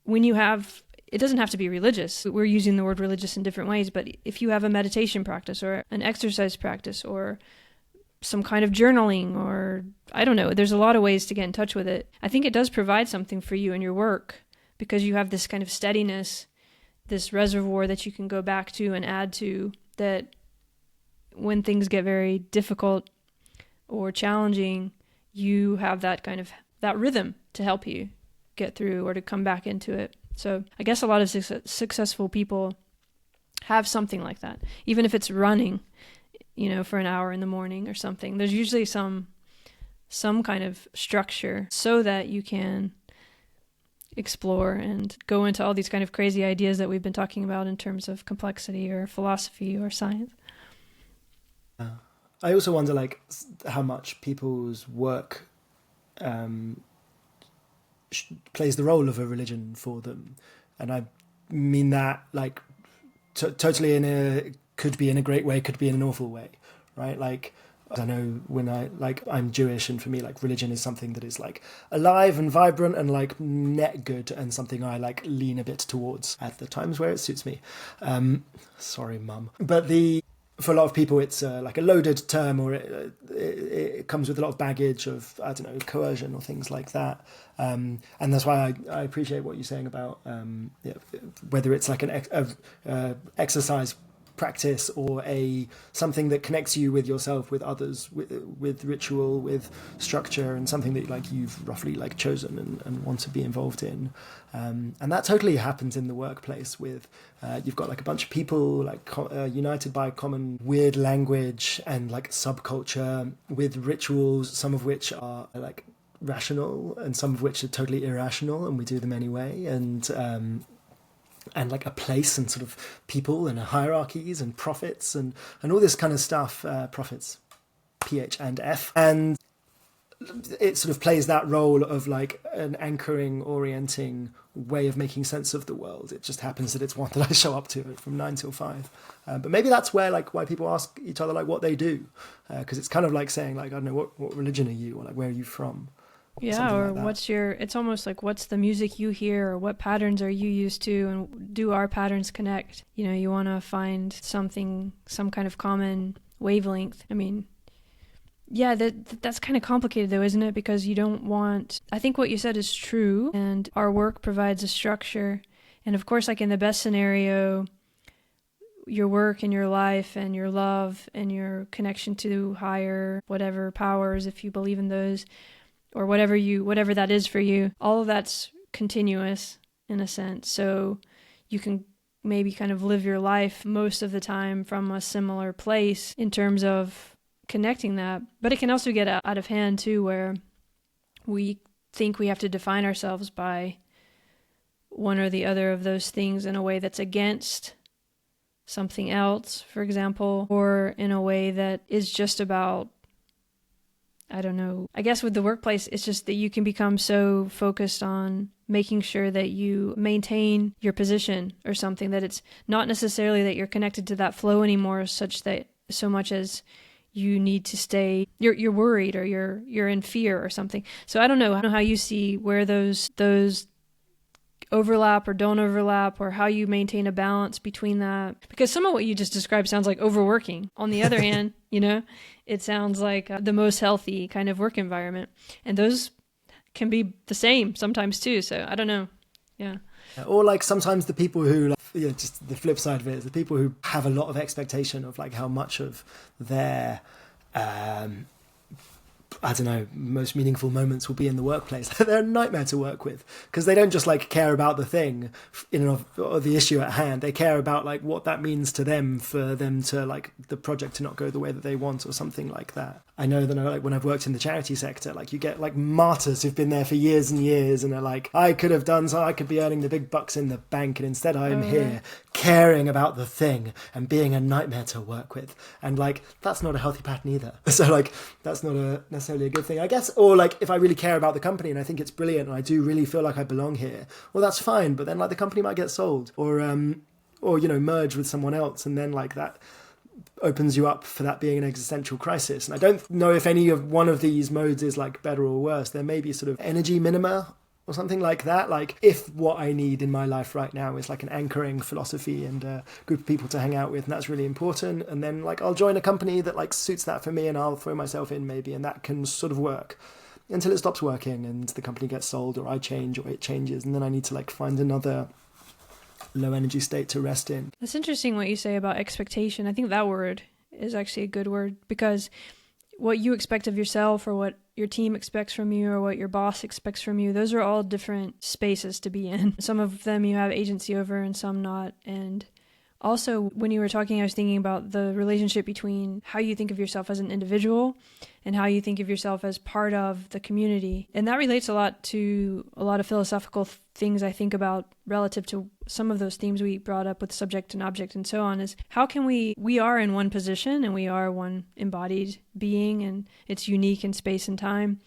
when you have, it doesn't have to be religious. We're using the word religious in different ways, but if you have a meditation practice or an exercise practice or some kind of journaling, or I don't know, there's a lot of ways to get in touch with it. I think it does provide something for you in your work because you have this kind of steadiness, this reservoir that you can go back to and add to, that when things get very difficult or challenging, you have that kind of, that rhythm to help you get through or to come back into it. So I guess a lot of successful people have something like that, even if it's running, you know, for an hour in the morning or something. There's usually some kind of structure so that you can explore and go into all these kind of crazy ideas that we've been talking about in terms of complexity or philosophy or science. I also wonder, like, how much people's work plays the role of a religion for them. And I mean that, like, totally could be in a great way, could be in an awful way, right? Like, I know when I'm Jewish, and for me, like, religion is something that is like alive and vibrant and like net good, and something I like lean a bit towards at the times where it suits me. Sorry, mum. But for a lot of people, it's like a loaded term, or it comes with a lot of baggage of, I don't know, coercion or things like that. And that's why I appreciate what you're saying about whether it's like an exercise practice or something that connects you with yourself, with others, with ritual, with structure, and something that like you've roughly like chosen and want to be involved in. And that totally happens in the workplace with you've got like a bunch of people like united by common weird language and like subculture, with rituals, some of which are like rational and some of which are totally irrational, and we do them anyway, and like a place and sort of people and hierarchies and prophets and all this kind of stuff, prophets, PH and F. And it sort of plays that role of like an anchoring, orienting way of making sense of the world. It just happens that it's one that I show up to from 9 till 5. But maybe that's where like why people ask each other like what they do, because it's kind of like saying like, I don't know, what religion are you, or like where are you from? Yeah, or like it's almost like what's the music you hear, or what patterns are you used to, and do our patterns connect? You know, you want to find something, some kind of common wavelength. I mean, yeah, that's kind of complicated though, isn't it? Because you don't want, I think what you said is true, and our work provides a structure. And of course, like in the best scenario, your work and your life and your love and your connection to higher, whatever powers, if you believe in those, or whatever that is for you, all of that's continuous in a sense. So you can maybe kind of live your life most of the time from a similar place in terms of connecting that. But it can also get out of hand too, where we think we have to define ourselves by one or the other of those things in a way that's against something else, for example, or in a way that is just about, I don't know. I guess with the workplace, it's just that you can become so focused on making sure that you maintain your position or something, that it's not necessarily that you're connected to that flow anymore, such that so much as you need to stay, you're worried or you're in fear or something. So I don't know how you see where those overlap or don't overlap, or how you maintain a balance between that. Because some of what you just described sounds like overworking. On the other hand, it sounds like the most healthy kind of work environment. And those can be the same sometimes too. So I don't know. Yeah. Or like sometimes the people who, just the flip side of it is the people who have a lot of expectation of like how much of their, I don't know, most meaningful moments will be in the workplace. They're a nightmare to work with, because they don't just like care about the thing in and of the issue at hand. They care about like what that means to them, for them to like the project to not go the way that they want or something like that. I know that like when I've worked in the charity sector, like you get like martyrs who've been there for years and years and are like, I could have done so, I could be earning the big bucks in the bank, and instead I'm here caring about the thing and being a nightmare to work with. And like that's not a healthy pattern either. So like that's not necessarily a good thing, I guess. Or like if I really care about the company and I think it's brilliant and I do really feel like I belong here, well that's fine, but then like the company might get sold or merge with someone else, and then like that opens you up for that being an existential crisis. And I don't know if any of one of these modes is like better or worse. There may be sort of energy minima or something like that. Like if what I need in my life right now is like an anchoring philosophy and a group of people to hang out with, and that's really important, and then like I'll join a company that like suits that for me, and I'll throw myself in maybe, and that can sort of work until it stops working and the company gets sold or I change or it changes, and then I need to like find another low energy state to rest in. That's interesting what you say about expectation. I think that word is actually a good word, because what you expect of yourself or what your team expects from you or what your boss expects from you, those are all different spaces to be in. Some of them you have agency over and some not. And also, when you were talking, I was thinking about the relationship between how you think of yourself as an individual and how you think of yourself as part of the community. And that relates a lot to a lot of philosophical things I think about relative to some of those themes we brought up with subject and object and so on, is how can we are in one position and we are one embodied being, and it's unique in space and time.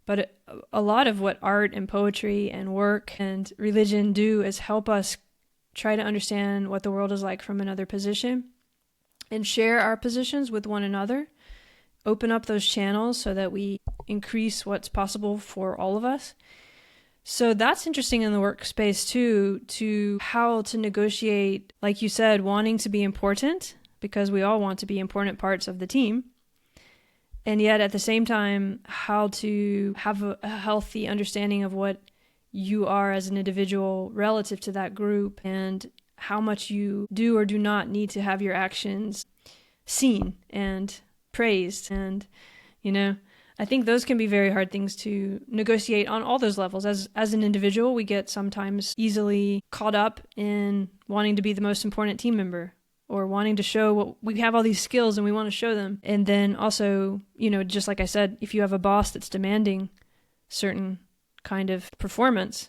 But a lot of what art and poetry and work and religion do is help us try to understand what the world is like from another position and share our positions with one another, open up those channels so that we increase what's possible for all of us. So that's interesting in the workspace too, to how to negotiate, like you said, wanting to be important, because we all want to be important parts of the team. And yet at the same time, how to have a healthy understanding of what you are as an individual relative to that group, and how much you do or do not need to have your actions seen and praised. And, I think those can be very hard things to negotiate on all those levels. As an individual, we get sometimes easily caught up in wanting to be the most important team member, or wanting to show what we have all these skills and we want to show them. And then also, just like I said, if you have a boss that's demanding certain kind of performance,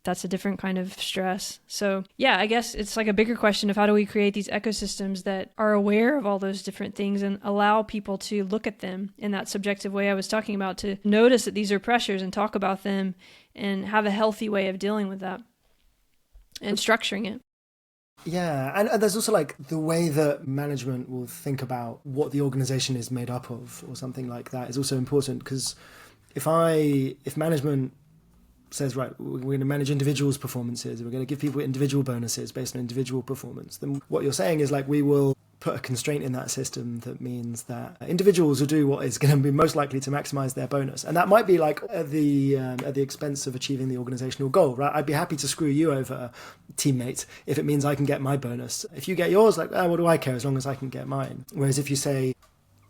that's a different kind of stress. So yeah, I guess it's like a bigger question of how do we create these ecosystems that are aware of all those different things and allow people to look at them in that subjective way I was talking about, to notice that these are pressures and talk about them and have a healthy way of dealing with that and structuring it. Yeah, and there's also like the way that management will think about what the organization is made up of or something like that is also important, because if management says, right, we're going to manage individuals' performances, we're going to give people individual bonuses based on individual performance, then what you're saying is like we will put a constraint in that system that means that individuals will do what is going to be most likely to maximize their bonus. And that might be like at the expense of achieving the organizational goal, right? I'd be happy to screw you over, teammate, if it means I can get my bonus. If you get yours, like, what do I care as long as I can get mine? Whereas if you say,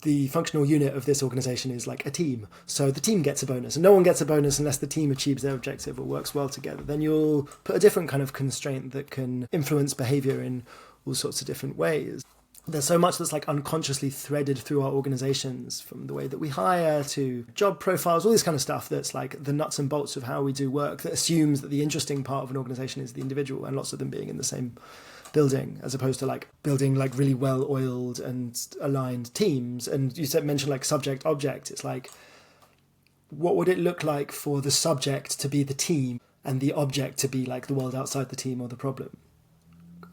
the functional unit of this organization is like a team, so the team gets a bonus, and no one gets a bonus unless the team achieves their objective or works well together, then you'll put a different kind of constraint that can influence behavior in all sorts of different ways. there's so much that's like unconsciously threaded through our organizations, from the way that we hire to job profiles, all this kind of stuff that's like the nuts and bolts of how we do work, that assumes that the interesting part of an organization is the individual, and lots of them being in the same building, as opposed to like building like really well-oiled and aligned teams. And you mentioned like subject object. It's like, what would it look like for the subject to be the team and the object to be like the world outside the team or the problem?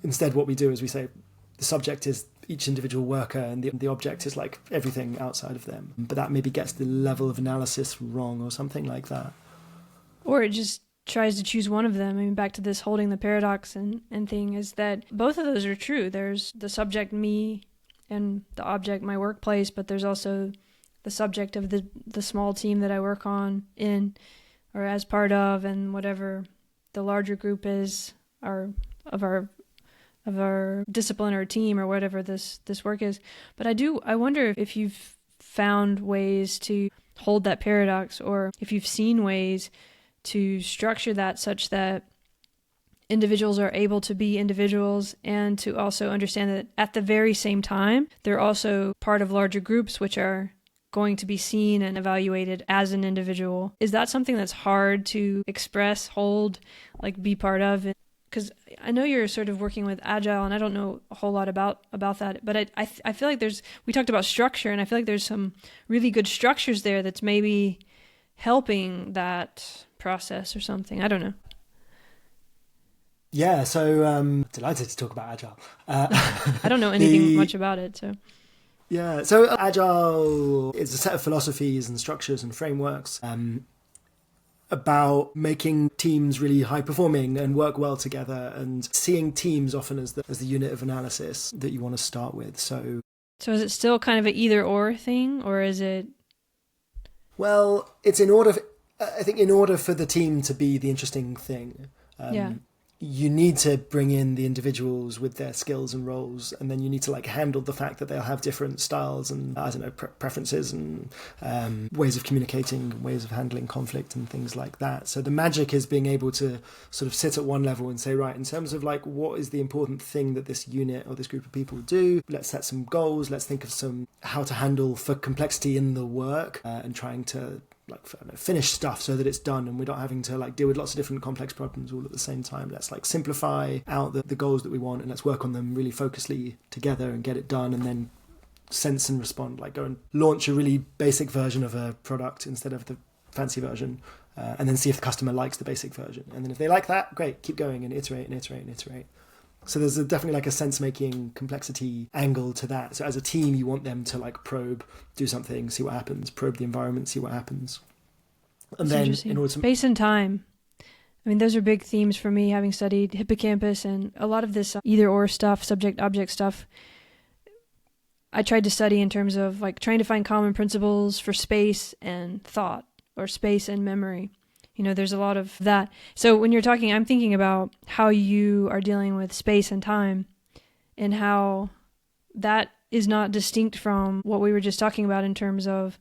Instead, what we do is we say the subject is each individual worker and the object is like everything outside of them. But that maybe gets the level of analysis wrong or something like that. Or it just tries to choose one of them. I mean, back to this holding the paradox and thing, is that both of those are true. There's the subject, me, and the object, my workplace, but there's also the subject of the small team that I work on in or as part of, and whatever the larger group is, of our discipline or team or whatever this work is. But I wonder if you've found ways to hold that paradox, or if you've seen ways to structure that such that individuals are able to be individuals and to also understand that at the very same time, they're also part of larger groups which are going to be seen and evaluated as an individual. Is that something that's hard to express, hold, like be part of? Because I know you're sort of working with Agile, and I don't know a whole lot about that, but I feel like we talked about structure, and I feel like there's some really good structures there that's maybe helping that process or something. I don't know. Yeah, so delighted to talk about Agile. I don't know anything much about it, so. Yeah, so Agile is a set of philosophies and structures and frameworks about making teams really high performing and work well together, and seeing teams often as the unit of analysis that you want to start with. So is it still kind of an either or thing, or is it? Well, it's I think in order for the team to be the interesting thing, you need to bring in the individuals with their skills and roles, and then you need to like handle the fact that they'll have different styles and preferences and ways of communicating, ways of handling conflict and things like that. So the magic is being able to sort of sit at one level and say, right, in terms of like what is the important thing that this unit or this group of people do, let's set some goals, let's think of how to handle for complexity in the work, and trying to finish stuff so that it's done and we're not having to like deal with lots of different complex problems all at the same time. Let's like simplify out the goals that we want, and let's work on them really focusedly together and get it done, and then sense and respond, like go and launch a really basic version of a product instead of the fancy version, and then see if the customer likes the basic version. And then if they like that, great, keep going and iterate and iterate and iterate. So there's definitely like a sense-making complexity angle to that. So as a team, you want them to like probe, do something, see what happens, probe the environment, see what happens. And that's then in order to... Space and time. I mean, those are big themes for me, having studied hippocampus and a lot of this either-or stuff, subject-object stuff. I tried to study in terms of like trying to find common principles for space and thought, or space and memory. You know, there's a lot of that. So when you're talking, I'm thinking about how you are dealing with space and time, and how that is not distinct from what we were just talking about in terms of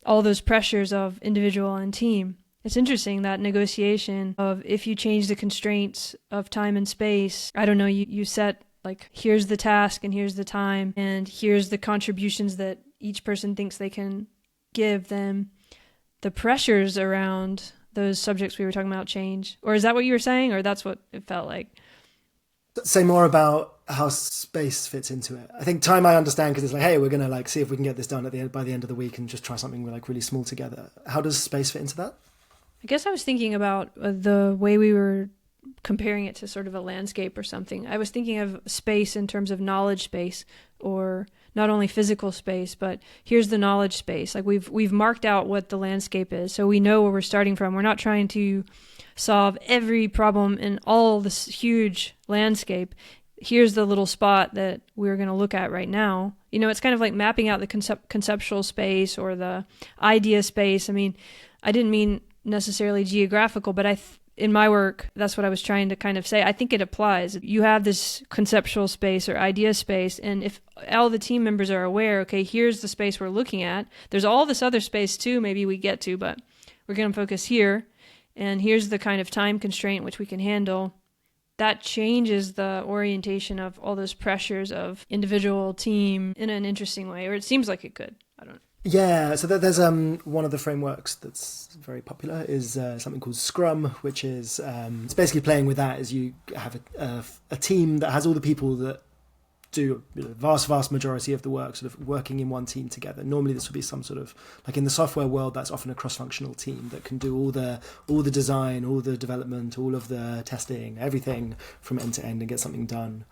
all those pressures of individual and team. It's interesting, that negotiation of if you change the constraints of time and space, I don't know, you set like, here's the task and here's the time and here's the contributions that each person thinks they can give them. The pressures around those subjects we were talking about change. Or is that what you were saying, or that's what it felt like? Say more about how space fits into it. I think time I understand, because it's like, hey, we're going to like see if we can get this done by the end of the week and just try something like really small together. How does space fit into that? I guess I was thinking about the way we were comparing it to sort of a landscape or something. I was thinking of space in terms of knowledge space, or not only physical space, but here's the knowledge space. Like we've marked out what the landscape is, so we know where we're starting from. We're not trying to solve every problem in all this huge landscape. Here's the little spot that we're going to look at right now. You know, it's kind of like mapping out the conceptual space or the idea space. I mean, I didn't mean necessarily geographical, but in my work, that's what I was trying to kind of say. I think it applies. You have this conceptual space or idea space, and if all the team members are aware, okay, here's the space we're looking at. There's all this other space too, maybe we get to, but we're going to focus here, and here's the kind of time constraint which we can handle. that changes the orientation of all those pressures of individual, team in an interesting way, or it seems like it could. I don't know. Yeah, so there's one of the frameworks that's very popular is something called Scrum, which is it's basically playing with that. Is you have a team that has all the people that do vast majority of the work sort of working in one team together. Normally this would be some sort of, like in the software world, that's often a cross-functional team that can do all the design, all the development, all of the testing, everything from end to end and get something done.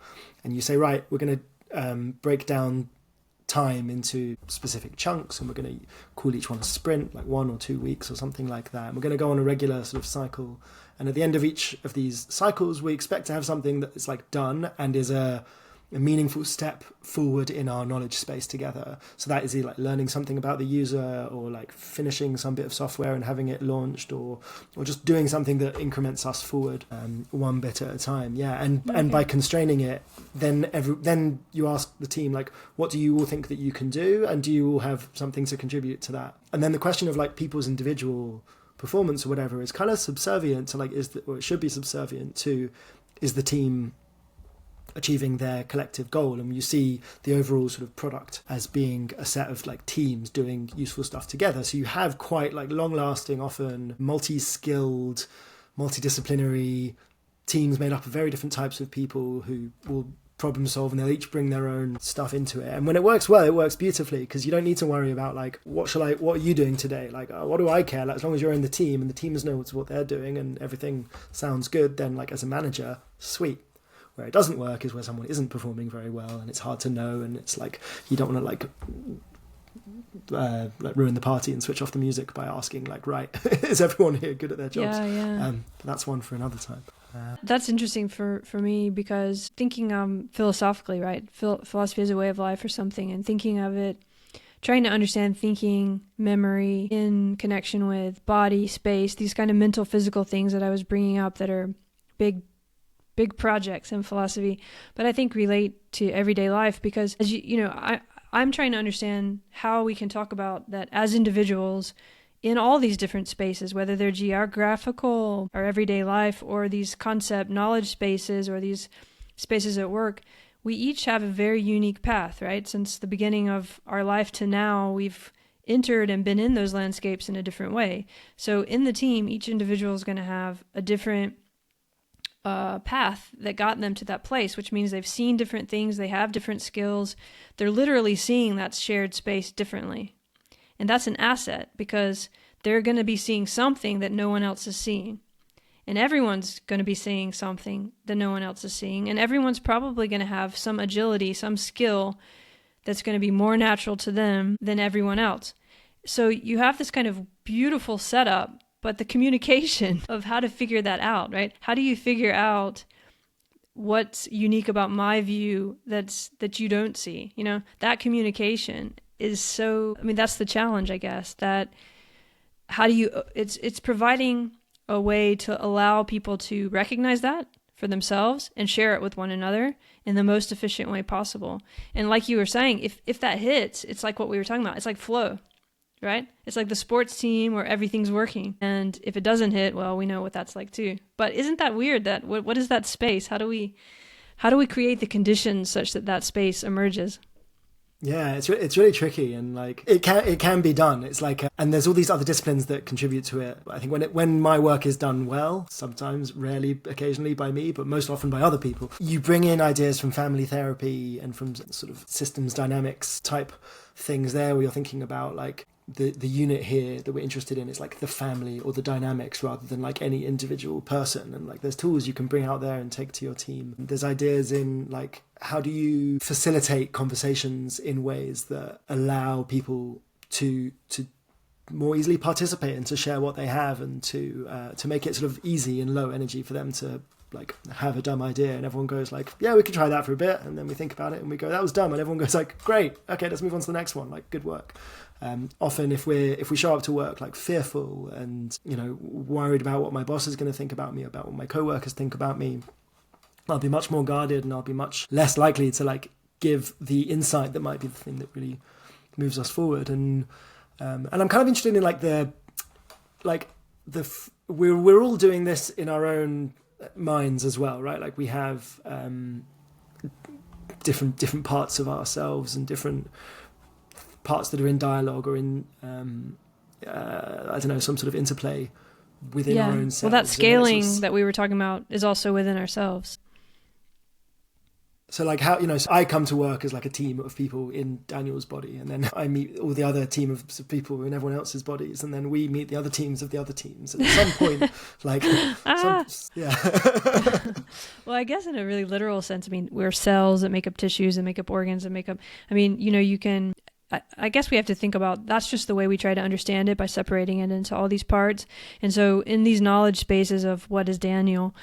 And you say, right, we're going to break down time into specific chunks, and we're going to call each one a sprint, like 1 or 2 weeks or something like that. And we're going to go on a regular sort of cycle, and at the end of each of these cycles we expect to have something that is like done and is a meaningful step forward in our knowledge space together. So that is like learning something about the user, or like finishing some bit of software and having it launched, or just doing something that increments us forward one bit at a time. Yeah, and by constraining it, then you ask the team, like, what do you all think that you can do, and do you all have something to contribute to that? And then the question of like people's individual performance or whatever is kind of subservient to like or it should be subservient to, is the team achieving their collective goal? And you see the overall sort of product as being a set of like teams doing useful stuff together. So you have quite like long-lasting, often multi-skilled, multidisciplinary teams made up of very different types of people who will problem solve, and they'll each bring their own stuff into it. And when it works well, it works beautifully, because you don't need to worry about like, what are you doing today? Like, what do I care? Like, as long as you're in the team and the teams know what they're doing and everything sounds good, then like as a manager, sweet. Where it doesn't work is where someone isn't performing very well, and it's hard to know, and it's like you don't want to like ruin the party and switch off the music by asking like, right, is everyone here good at their jobs? Yeah. That's one for another time. That's interesting for me, because thinking philosophically, right? Philosophy is a way of life or something, and thinking of it, trying to understand thinking, memory in connection with body, space, these kind of mental, physical things that I was bringing up that are big projects in philosophy, but I think relate to everyday life, because as I'm trying to understand how we can talk about that as individuals in all these different spaces, whether they're geographical or everyday life, or these concept knowledge spaces, or these spaces at work. We each have a very unique path, right? Since the beginning of our life to now, we've entered and been in those landscapes in a different way. So in the team, each individual is going to have a different path that got them to that place, which means they've seen different things, they have different skills, they're literally seeing that shared space differently. And that's an asset, because they're going to be seeing something that no one else is seeing. And everyone's going to be seeing something that no one else is seeing. And everyone's probably going to have some agility, some skill that's going to be more natural to them than everyone else. So you have this kind of beautiful setup, but the communication of how to figure that out, right? How do you figure out what's unique about my view that you don't see? That communication is so, that's the challenge, I guess, that how do you, it's providing a way to allow people to recognize that for themselves and share it with one another in the most efficient way possible. And like you were saying, if that hits, it's like what we were talking about. It's like flow. Right? It's like the sports team where everything's working. And if it doesn't hit, well, we know what that's like too. But isn't that weird? That what is that space? How do we create the conditions such that space emerges? Yeah, it's really tricky, and like it can be done. It's like and there's all these other disciplines that contribute to it. I think when my work is done well, sometimes, rarely, occasionally by me, but most often by other people, you bring in ideas from family therapy and from sort of systems dynamics type things there, where you're thinking about like the unit here that we're interested in is like the family or the dynamics rather than like any individual person. And like there's tools you can bring out there and take to your team. There's ideas in like, how do you facilitate conversations in ways that allow people to more easily participate and to share what they have, and to make it sort of easy and low energy for them to like have a dumb idea, and everyone goes like, yeah, we can try that for a bit, and then we think about it and we go, that was dumb, and everyone goes like, great, okay, let's move on to the next one, like, good work. Often if we show up to work like fearful and worried about what my boss is going to think about me, about what my co-workers think about me, I'll be much more guarded, and I'll be much less likely to like give the insight that might be the thing that really moves us forward. And I'm kind of interested in like we're all doing this in our own minds as well, right? Like we have different parts of ourselves and different parts that are in dialogue or in I don't know, some sort of interplay within our own selves. Well, that scaling that we were talking about is also within ourselves. So like how, you know, so I come to work as like a team of people in Daniel's body, and then I meet all the other team of people in everyone else's bodies, and then we meet the other teams of the other teams. And at some point, like, yeah. Well, I guess in a really literal sense, I mean, we're cells that make up tissues and make up organs and make up, I mean, you know, you can, I guess we have to think about, that's just the way we try to understand it, by separating it into all these parts. And so in these knowledge spaces of what is Daniel,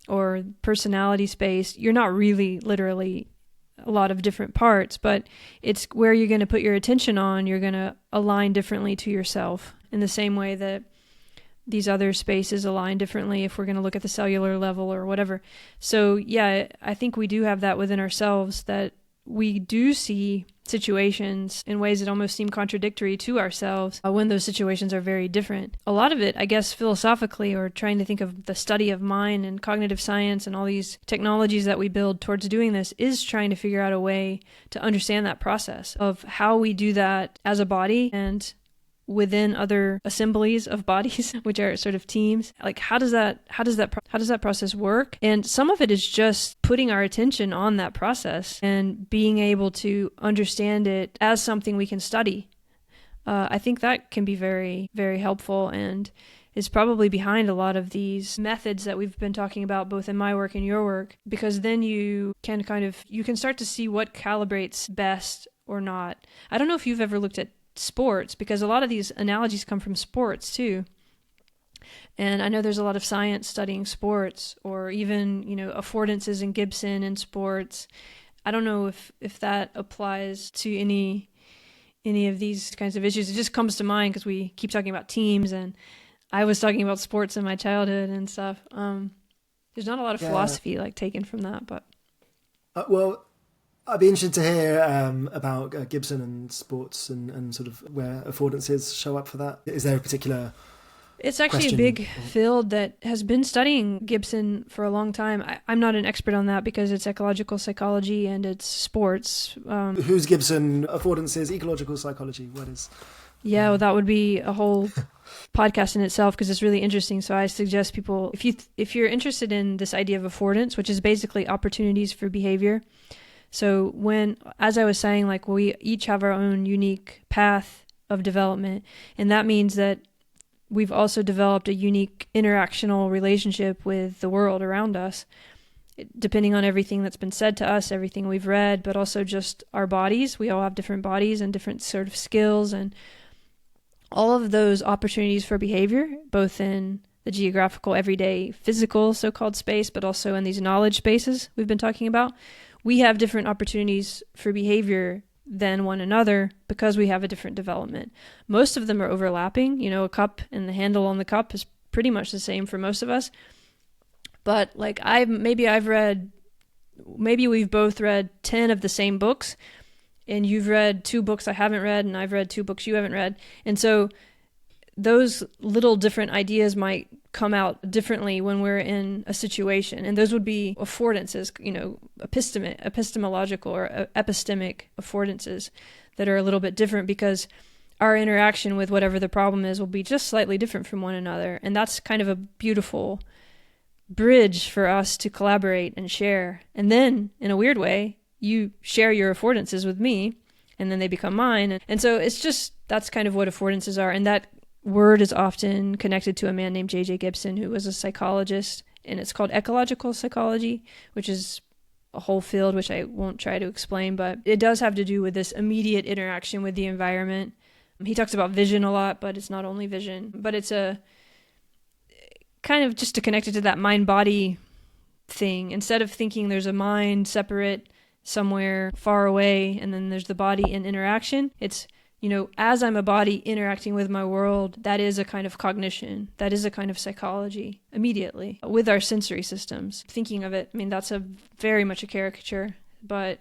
or personality space, you're not really literally a lot of different parts, but it's where you're going to put your attention on, you're going to align differently to yourself in the same way that these other spaces align differently if we're going to look at the cellular level or whatever. So yeah, I think we do have that within ourselves, that we do see situations in ways that almost seem contradictory to ourselves when those situations are very different. A lot of it, I guess, philosophically, or trying to think of the study of mind and cognitive science and all these technologies that we build towards doing this, is trying to figure out a way to understand that process of how we do that as a body and within other assemblies of bodies, which are sort of teams. Like how does that process work? And some of it is just putting our attention on that process and being able to understand it as something we can study. I think that can be very, very helpful, and is probably behind a lot of these methods that we've been talking about, both in my work and your work, because then you can start to see what calibrates best or not. I don't know if you've ever looked at sports, because a lot of these analogies come from sports too. And I know there's a lot of science studying sports, or even, you know, affordances in Gibson in sports. I don't know if that applies to any of these kinds of issues. It just comes to mind because we keep talking about teams, and I was talking about sports in my childhood and stuff. There's not a lot of philosophy like taken from that, but well, I'd be interested to hear about Gibson and sports and sort of where affordances show up for that. Is there a particular... It's actually a big field that has been studying Gibson for a long time. I'm not an expert on that because it's ecological psychology and it's sports. Who's Gibson? Affordances, ecological psychology. What is... Yeah, well, that would be a whole podcast in itself because it's really interesting. So I suggest people, if you're interested in this idea of affordance, which is basically opportunities for behavior. So as I was saying, like we each have our own unique path of development, and that means that we've also developed a unique interactional relationship with the world around us, depending on everything that's been said to us, everything we've read, but also just our bodies. We all have different bodies and different sort of skills, and all of those opportunities for behavior, both in the geographical, everyday, physical so-called space, but also in these knowledge spaces we've been talking about. We have different opportunities for behavior than one another because we have a different development. Most of them are overlapping. You know, a cup and the handle on the cup is pretty much the same for most of us. But like maybe we've both read 10 of the same books, and you've read 2 books I haven't read, and I've read 2 books you haven't read. And so those little different ideas might come out differently when we're in a situation. And those would be affordances, you know, epistemological or epistemic affordances that are a little bit different because our interaction with whatever the problem is will be just slightly different from one another. And that's kind of a beautiful bridge for us to collaborate and share. And then, in a weird way, you share your affordances with me, and then they become mine. And so it's just, that's kind of what affordances are. And that word is often connected to a man named J.J. Gibson, who was a psychologist, and it's called ecological psychology, which is a whole field which I won't try to explain, but it does have to do with this immediate interaction with the environment. He talks about vision a lot, but it's not only vision, but it's a kind of just to connect it to that mind-body thing. Instead of thinking there's a mind separate somewhere far away and then there's the body in interaction, it's, you know, as I'm a body interacting with my world, that is a kind of cognition. That is a kind of psychology immediately with our sensory systems. Thinking of it, I mean, that's very much a caricature, but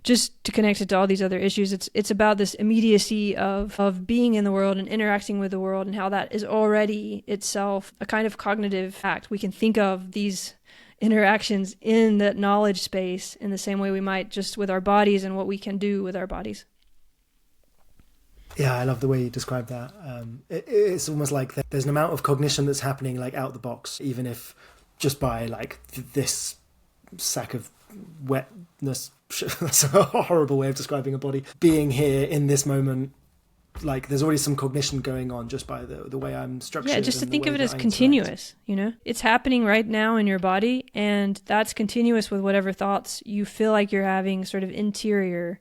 just to connect it to all these other issues, it's about this immediacy of being in the world and interacting with the world, and how that is already itself a kind of cognitive act. We can think of these interactions in that knowledge space in the same way we might just with our bodies and what we can do with our bodies. Yeah, I love the way you describe that. It's almost like there's an amount of cognition that's happening like out the box, even if just by like this sack of wetness, that's a horrible way of describing a body, being here in this moment, like there's already some cognition going on just by the way I'm structured. Yeah, just to think of it as continuous, you know? It's happening right now in your body, and that's continuous with whatever thoughts you feel like you're having sort of interior.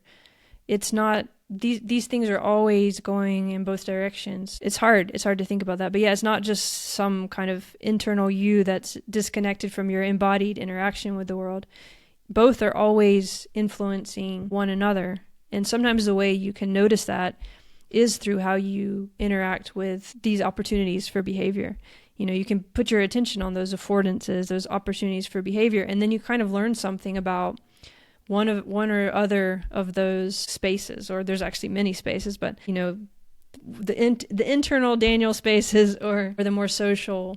It's not... These things are always going in both directions. It's hard to think about that. But yeah, it's not just some kind of internal you that's disconnected from your embodied interaction with the world. Both are always influencing one another. And sometimes the way you can notice that is through how you interact with these opportunities for behavior. You know, you can put your attention on those affordances, those opportunities for behavior, and then you kind of learn something about one or other of those spaces, or there's actually many spaces, but you know, the internal Daniel spaces or the more social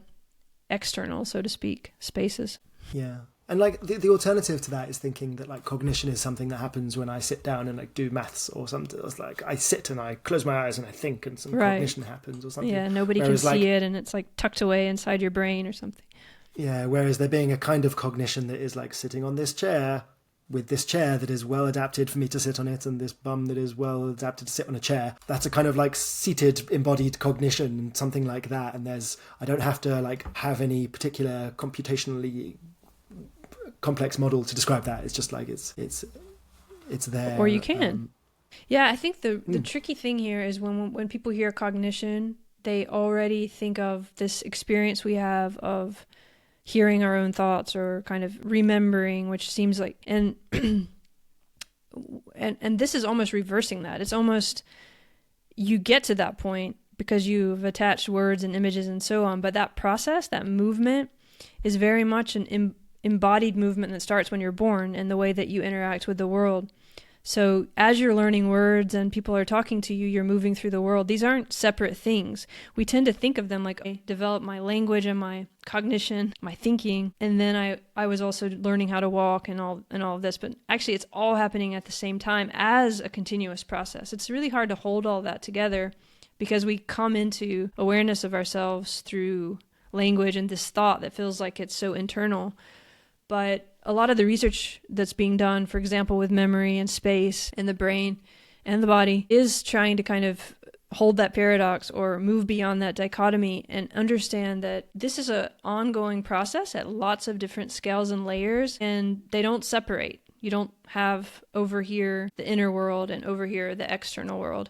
external, so to speak, spaces. Yeah. And like the alternative to that is thinking that like cognition is something that happens when I sit down and like do maths or something. It's like I sit and I close my eyes and I think and some cognition happens or something. Yeah, nobody can see it and it's like tucked away inside your brain or something. Yeah, whereas there being a kind of cognition that is like sitting on this chair with this chair that is well adapted for me to sit on it and this bum that is well adapted to sit on a chair. That's a kind of like seated embodied cognition and something like that. And I don't have to like have any particular computationally complex model to describe that. It's just like it's there. Or you can. Yeah, I think the tricky thing here is when people hear cognition, they already think of this experience we have of hearing our own thoughts or kind of remembering, which seems like, and this is almost reversing that. It's almost, you get to that point because you've attached words and images and so on, but that process, that movement is very much an embodied movement that starts when you're born and the way that you interact with the world. So as you're learning words and people are talking to you, you're moving through the world. These aren't separate things. We tend to think of them like I develop my language and my cognition, my thinking, and then I was also learning how to walk and all of this. But actually, it's all happening at the same time as a continuous process. It's really hard to hold all that together because we come into awareness of ourselves through language and this thought that feels like it's so internal. But a lot of the research that's being done, for example, with memory and space and the brain and the body, is trying to kind of hold that paradox or move beyond that dichotomy and understand that this is an ongoing process at lots of different scales and layers, and they don't separate. You don't have over here the inner world and over here the external world.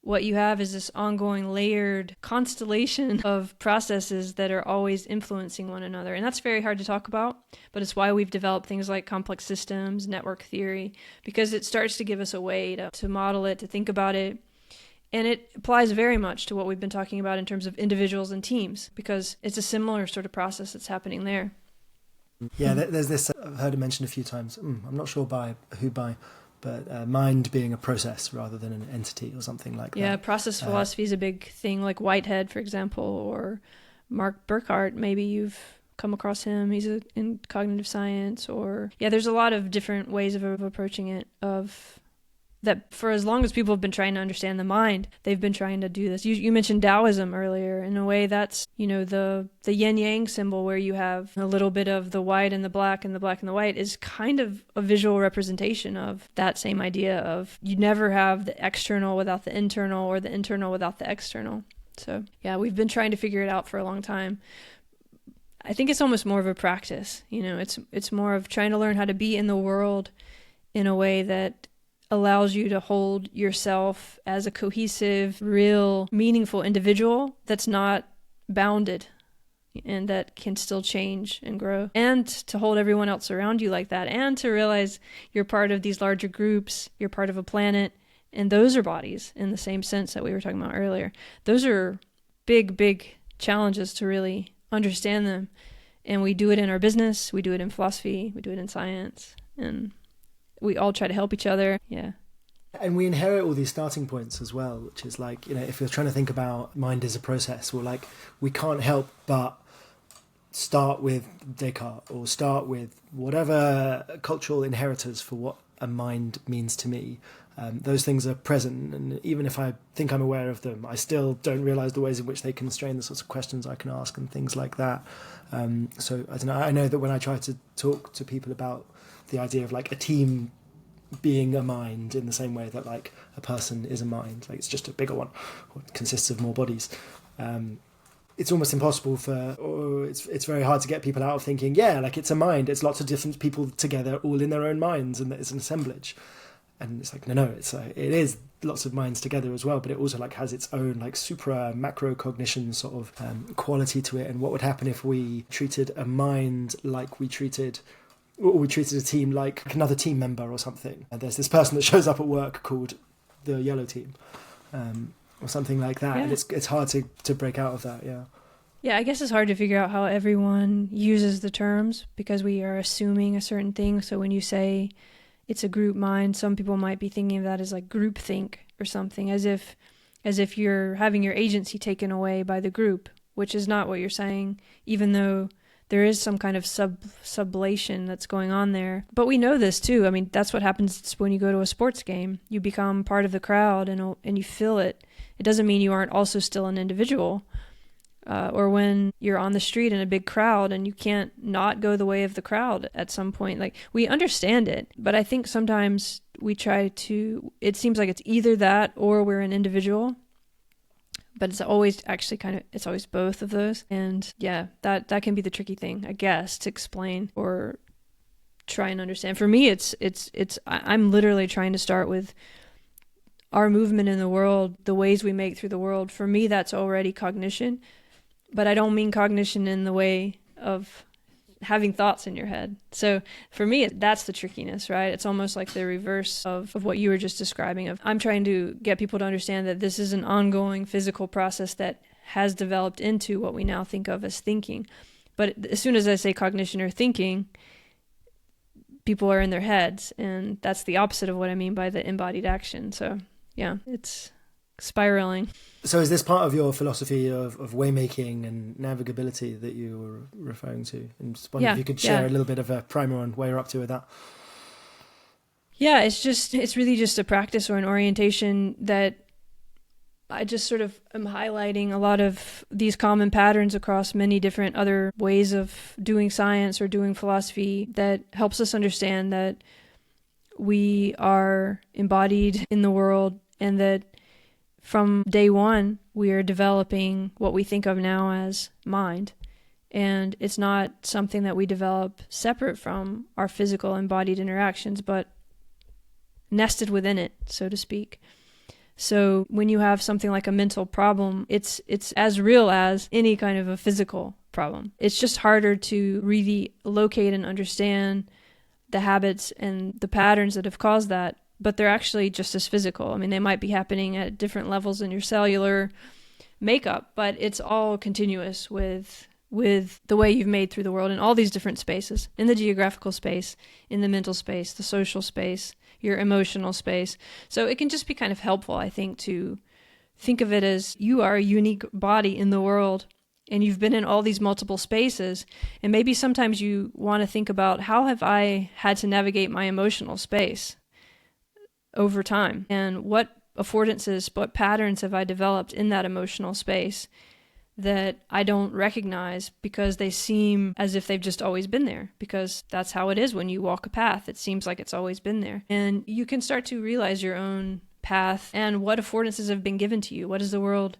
What you have is this ongoing layered constellation of processes that are always influencing one another. And that's very hard to talk about, but it's why we've developed things like complex systems, network theory, because it starts to give us a way to model it, to think about it. And it applies very much to what we've been talking about in terms of individuals and teams, because it's a similar sort of process that's happening there. Yeah, there's this, I've heard it mentioned a few times. I'm not sure who by. But mind being a process rather than an entity or something like that. Yeah, process philosophy is a big thing, like Whitehead, for example, or Mark Burkhardt. Maybe you've come across him. He's in cognitive science. Or yeah, there's a lot of different ways of approaching it, of that for as long as people have been trying to understand the mind, they've been trying to do this. You mentioned Taoism earlier. In a way, that's, you know, the yin-yang symbol where you have a little bit of the white and the black and the black and the white is kind of a visual representation of that same idea of you never have the external without the internal or the internal without the external. So yeah, we've been trying to figure it out for a long time. I think it's almost more of a practice. You know, it's more of trying to learn how to be in the world in a way that allows you to hold yourself as a cohesive, real, meaningful individual that's not bounded and that can still change and grow, and to hold everyone else around you like that, and to realize you're part of these larger groups, you're part of a planet, and those are bodies in the same sense that we were talking about earlier. Those are big, big challenges to really understand them, and we do it in our business, we do it in philosophy, we do it in science, and we all try to help each other. Yeah. And we inherit all these starting points as well, which is like, you know, if you're trying to think about mind as a process, well, like we can't help but start with Descartes or start with whatever cultural inheritors for what a mind means to me. Those things are present, and even if I think I'm aware of them, I still don't realize the ways in which they constrain the sorts of questions I can ask and things like that. So I don't know. I know that when I try to talk to people about the idea of like a team being a mind in the same way that like a person is a mind, like it's just a bigger one, it consists of more bodies. It's almost impossible or it's very hard to get people out of thinking, yeah, like it's a mind, it's lots of different people together, all in their own minds, and it's an assemblage. And it's like, no, it is lots of minds together as well, but it also like has its own like supra macro cognition sort of quality to it. And what would happen if we treated a mind like we treated a team like another team member or something? And there's this person that shows up at work called the yellow team, or something like that. Yeah. And it's hard to break out of that. Yeah, I guess it's hard to figure out how everyone uses the terms because we are assuming a certain thing. So when you say it's a group mind, some people might be thinking of that as like group think or something, as if you're having your agency taken away by the group, which is not what you're saying, even though there is some kind of sublation that's going on there. But we know this too. I mean, that's what happens when you go to a sports game. You become part of the crowd and you feel it. It doesn't mean you aren't also still an individual. Or when you're on the street in a big crowd and you can't not go the way of the crowd at some point. Like, we understand it, but I think sometimes it seems like it's either that or we're an individual, but it's always it's always both of those. And yeah, that can be the tricky thing, I guess, to explain or try and understand. For me, I'm literally trying to start with our movement in the world, the ways we make through the world. For me, that's already cognition. But I don't mean cognition in the way of having thoughts in your head. So for me, that's the trickiness, right? It's almost like the reverse of what you were just describing. I'm trying to get people to understand that this is an ongoing physical process that has developed into what we now think of as thinking. But as soon as I say cognition or thinking, people are in their heads. And that's the opposite of what I mean by the embodied action. So yeah, it's spiraling. So is this part of your philosophy of waymaking and navigability that you were referring to? And just wondering if you could share a little bit of a primer on where you're up to with that. Yeah, it's really just a practice or an orientation that I just sort of am highlighting a lot of these common patterns across many different other ways of doing science or doing philosophy that helps us understand that we are embodied in the world and that from day one, we are developing what we think of now as mind. And it's not something that we develop separate from our physical embodied interactions, but nested within it, so to speak. So when you have something like a mental problem, it's as real as any kind of a physical problem. It's just harder to really locate and understand the habits and the patterns that have caused that, but they're actually just as physical. I mean, they might be happening at different levels in your cellular makeup, but it's all continuous with the way you've made through the world in all these different spaces, in the geographical space, in the mental space, the social space, your emotional space. So it can just be kind of helpful, I think, to think of it as you are a unique body in the world and you've been in all these multiple spaces. And maybe sometimes you want to think about, how have I had to navigate my emotional space over time, and what affordances, what patterns have I developed in that emotional space that I don't recognize because they seem as if they've just always been there, because that's how it is when you walk a path. It seems like it's always been there. And you can start to realize your own path and what affordances have been given to you. What is the world?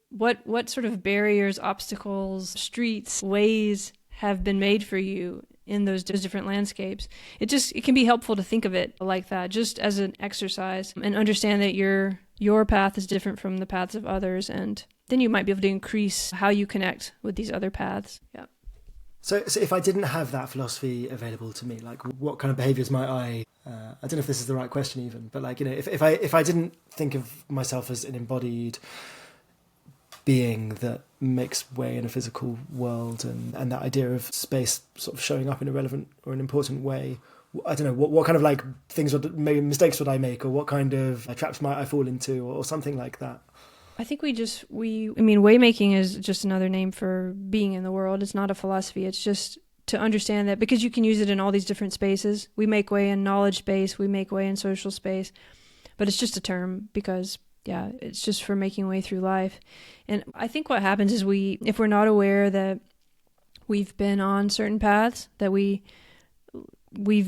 What sort of barriers, obstacles, streets, ways have been made for you in those different landscapes? It can be helpful to think of it like that, just as an exercise, and understand that your path is different from the paths of others, and then you might be able to increase how you connect with these other paths. Yeah. So if I didn't have that philosophy available to me, like what kind of behaviors might I don't know if this is the right question even, but like, you know, if I didn't think of myself as an embodied being that makes way in a physical world, and that idea of space sort of showing up in a relevant or an important way, I don't know, what kind of like things maybe mistakes would I make, or what kind of traps might I fall into, or something like that? I think waymaking is just another name for being in the world. It's not a philosophy. It's just to understand that, because you can use it in all these different spaces. We make way in knowledge space, we make way in social space, but it's just a term because, yeah, it's just for making way through life. And I think what happens is if we're not aware that we've been on certain paths, that we've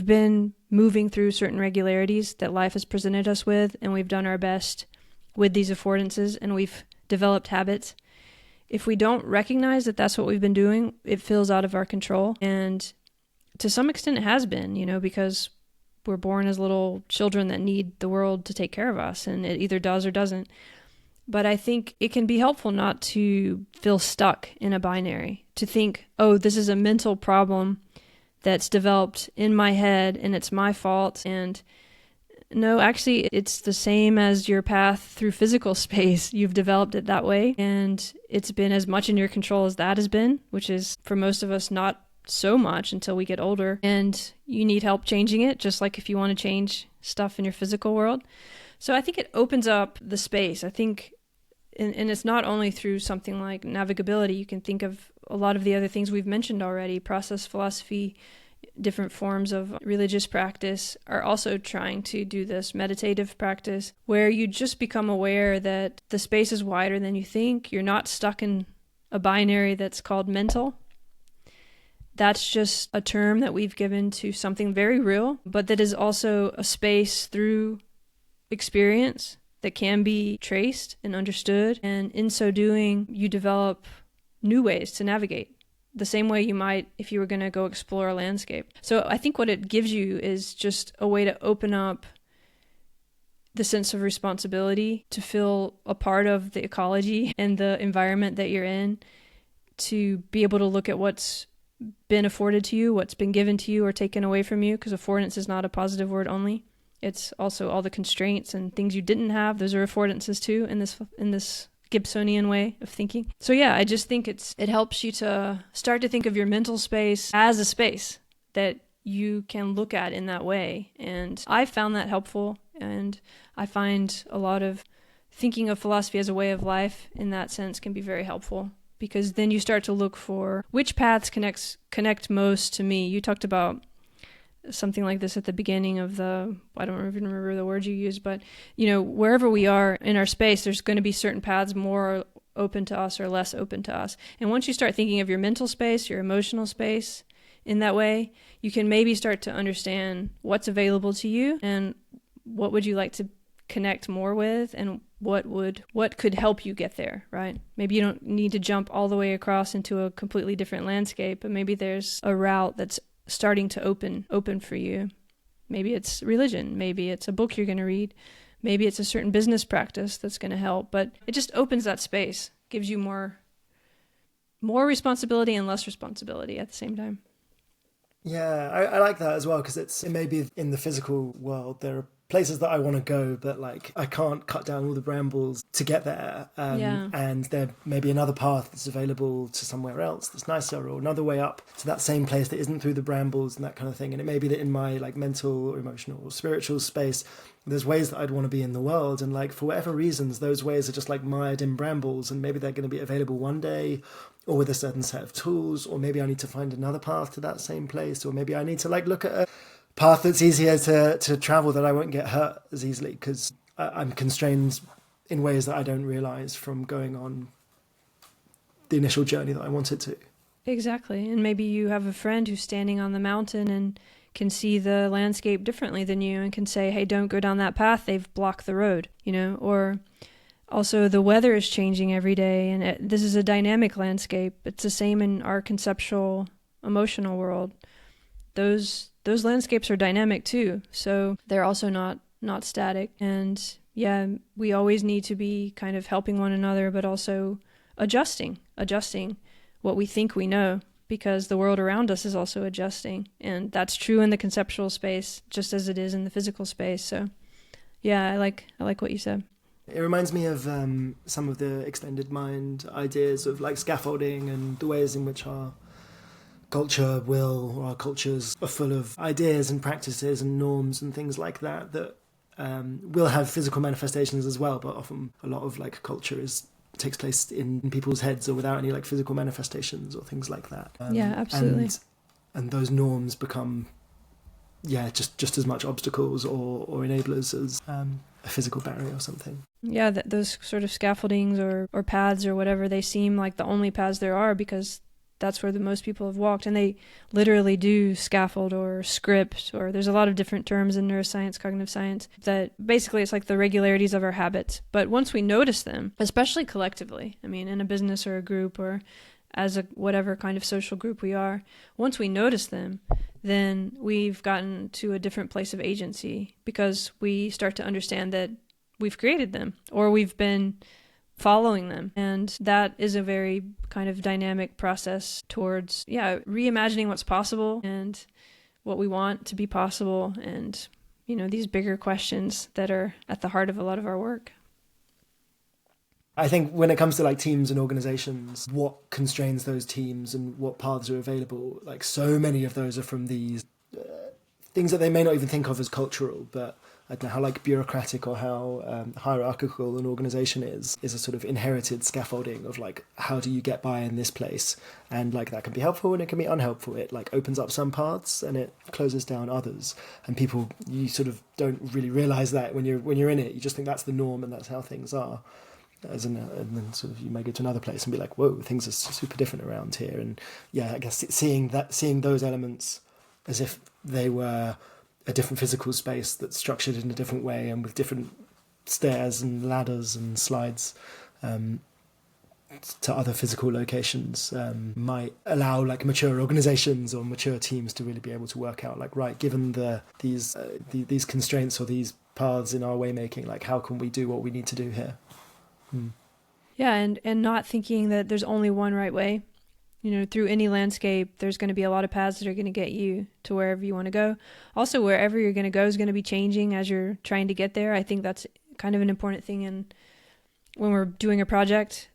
been moving through certain regularities that life has presented us with, and we've done our best with these affordances, and we've developed habits. If we don't recognize that that's what we've been doing, it feels out of our control. And to some extent it has been, because we're born as little children that need the world to take care of us, and it either does or doesn't. But I think it can be helpful not to feel stuck in a binary, to think, oh, this is a mental problem that's developed in my head and it's my fault. And no, actually, it's the same as your path through physical space. You've developed it that way, and it's been as much in your control as that has been, which is, for most of us, not so much until we get older. And you need help changing it, just like if you want to change stuff in your physical world. So I think it opens up the space. I think, and it's not only through something like navigability. You can think of a lot of the other things we've mentioned already. Process philosophy, different forms of religious practice are also trying to do this meditative practice where you just become aware that the space is wider than you think. You're not stuck in a binary that's called mental. That's just a term that we've given to something very real, but that is also a space through experience that can be traced and understood. And in so doing, you develop new ways to navigate, the same way you might if you were going to go explore a landscape. So I think what it gives you is just a way to open up the sense of responsibility, to feel a part of the ecology and the environment that you're in, to be able to look at what's been afforded to you, what's been given to you or taken away from you, because affordance is not a positive word only. It's also all the constraints and things you didn't have. Those are affordances too in this Gibsonian way of thinking. So yeah, I just think it helps you to start to think of your mental space as a space that you can look at in that way. And I found that helpful, and I find a lot of thinking of philosophy as a way of life in that sense can be very helpful, because then you start to look for which paths connect most to me. You talked about something like this at the beginning of I don't even remember the words you used, but wherever we are in our space, there's going to be certain paths more open to us or less open to us. And once you start thinking of your mental space, your emotional space in that way, you can maybe start to understand what's available to you and what would you like to connect more with, and what could help you get there, right? Maybe you don't need to jump all the way across into a completely different landscape, but maybe there's a route that's starting to open for you. Maybe it's religion, maybe it's a book you're going to read, maybe it's a certain business practice that's going to help, but it just opens that space, gives you more responsibility and less responsibility at the same time. Yeah, I like that as well, because it may be in the physical world there are places that I want to go, but like I can't cut down all the brambles to get there. And there may be another path that's available to somewhere else that's nicer, or another way up to that same place that isn't through the brambles and that kind of thing. And it may be that in my like mental or emotional or spiritual space, there's ways that I'd want to be in the world. And like for whatever reasons, those ways are just like mired in brambles, and maybe they're going to be available one day, or with a certain set of tools, or maybe I need to find another path to that same place, or maybe I need to like look at a path that's easier to travel, that I won't get hurt as easily because I'm constrained in ways that I don't realize from going on the initial journey that I wanted to. Exactly. And maybe you have a friend who's standing on the mountain and can see the landscape differently than you and can say, hey, don't go down that path, they've blocked the road, or also the weather is changing every day, and this is a dynamic landscape. It's the same in our conceptual emotional world. Those landscapes are dynamic too, so they're also not static. And yeah, we always need to be kind of helping one another, but also adjusting what we think we know, because the world around us is also adjusting, and that's true in the conceptual space just as it is in the physical space. So yeah, I like what you said. It reminds me of some of the extended mind ideas of like scaffolding and the ways in which our cultures are full of ideas and practices and norms and things like that will have physical manifestations as well, but often a lot of like culture takes place in people's heads or without any like physical manifestations or things like that. Yeah, absolutely. And those norms become, just as much obstacles or enablers as a physical barrier or something. Yeah, those sort of scaffoldings or paths or whatever, they seem like the only paths there are because that's where the most people have walked. And they literally do scaffold or script, or there's a lot of different terms in neuroscience, cognitive science, that basically it's like the regularities of our habits. But once we notice them, especially collectively, I mean, in a business or a group or as a whatever kind of social group we are, once we notice them, then we've gotten to a different place of agency because we start to understand that we've created them or we've been following them. And that is a very kind of dynamic process towards, reimagining what's possible and what we want to be possible. And, these bigger questions that are at the heart of a lot of our work. I think when it comes to like teams and organizations, what constrains those teams and what paths are available, like so many of those are from these things that they may not even think of as cultural, but I don't know how like bureaucratic or how hierarchical an organization is a sort of inherited scaffolding of like, how do you get by in this place? And like that can be helpful and it can be unhelpful. It like opens up some paths and it closes down others. And people, you sort of don't really realize that when you're in it. You just think that's the norm and that's how things are. And then sort of you may go to another place and be like, whoa, things are super different around here. And I guess seeing those elements as if they were a different physical space that's structured in a different way and with different stairs and ladders and slides to other physical locations might allow like mature organizations or mature teams to really be able to work out like, right, given these constraints or these paths in our way making, like how can we do what we need to do here? Yeah, and not thinking that there's only one right way. Through any landscape, there's going to be a lot of paths that are going to get you to wherever you want to go. Also, wherever you're going to go is going to be changing as you're trying to get there. I think that's kind of an important thing when we're doing a project,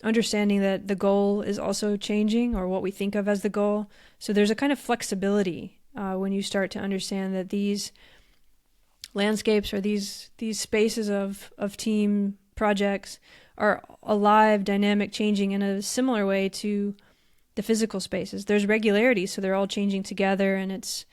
understanding that the goal is also changing, or what we think of as the goal. So there's a kind of flexibility when you start to understand that these landscapes or these spaces of team projects are alive, dynamic, changing in a similar way to the physical spaces. There's regularity, so they're all changing together, and it's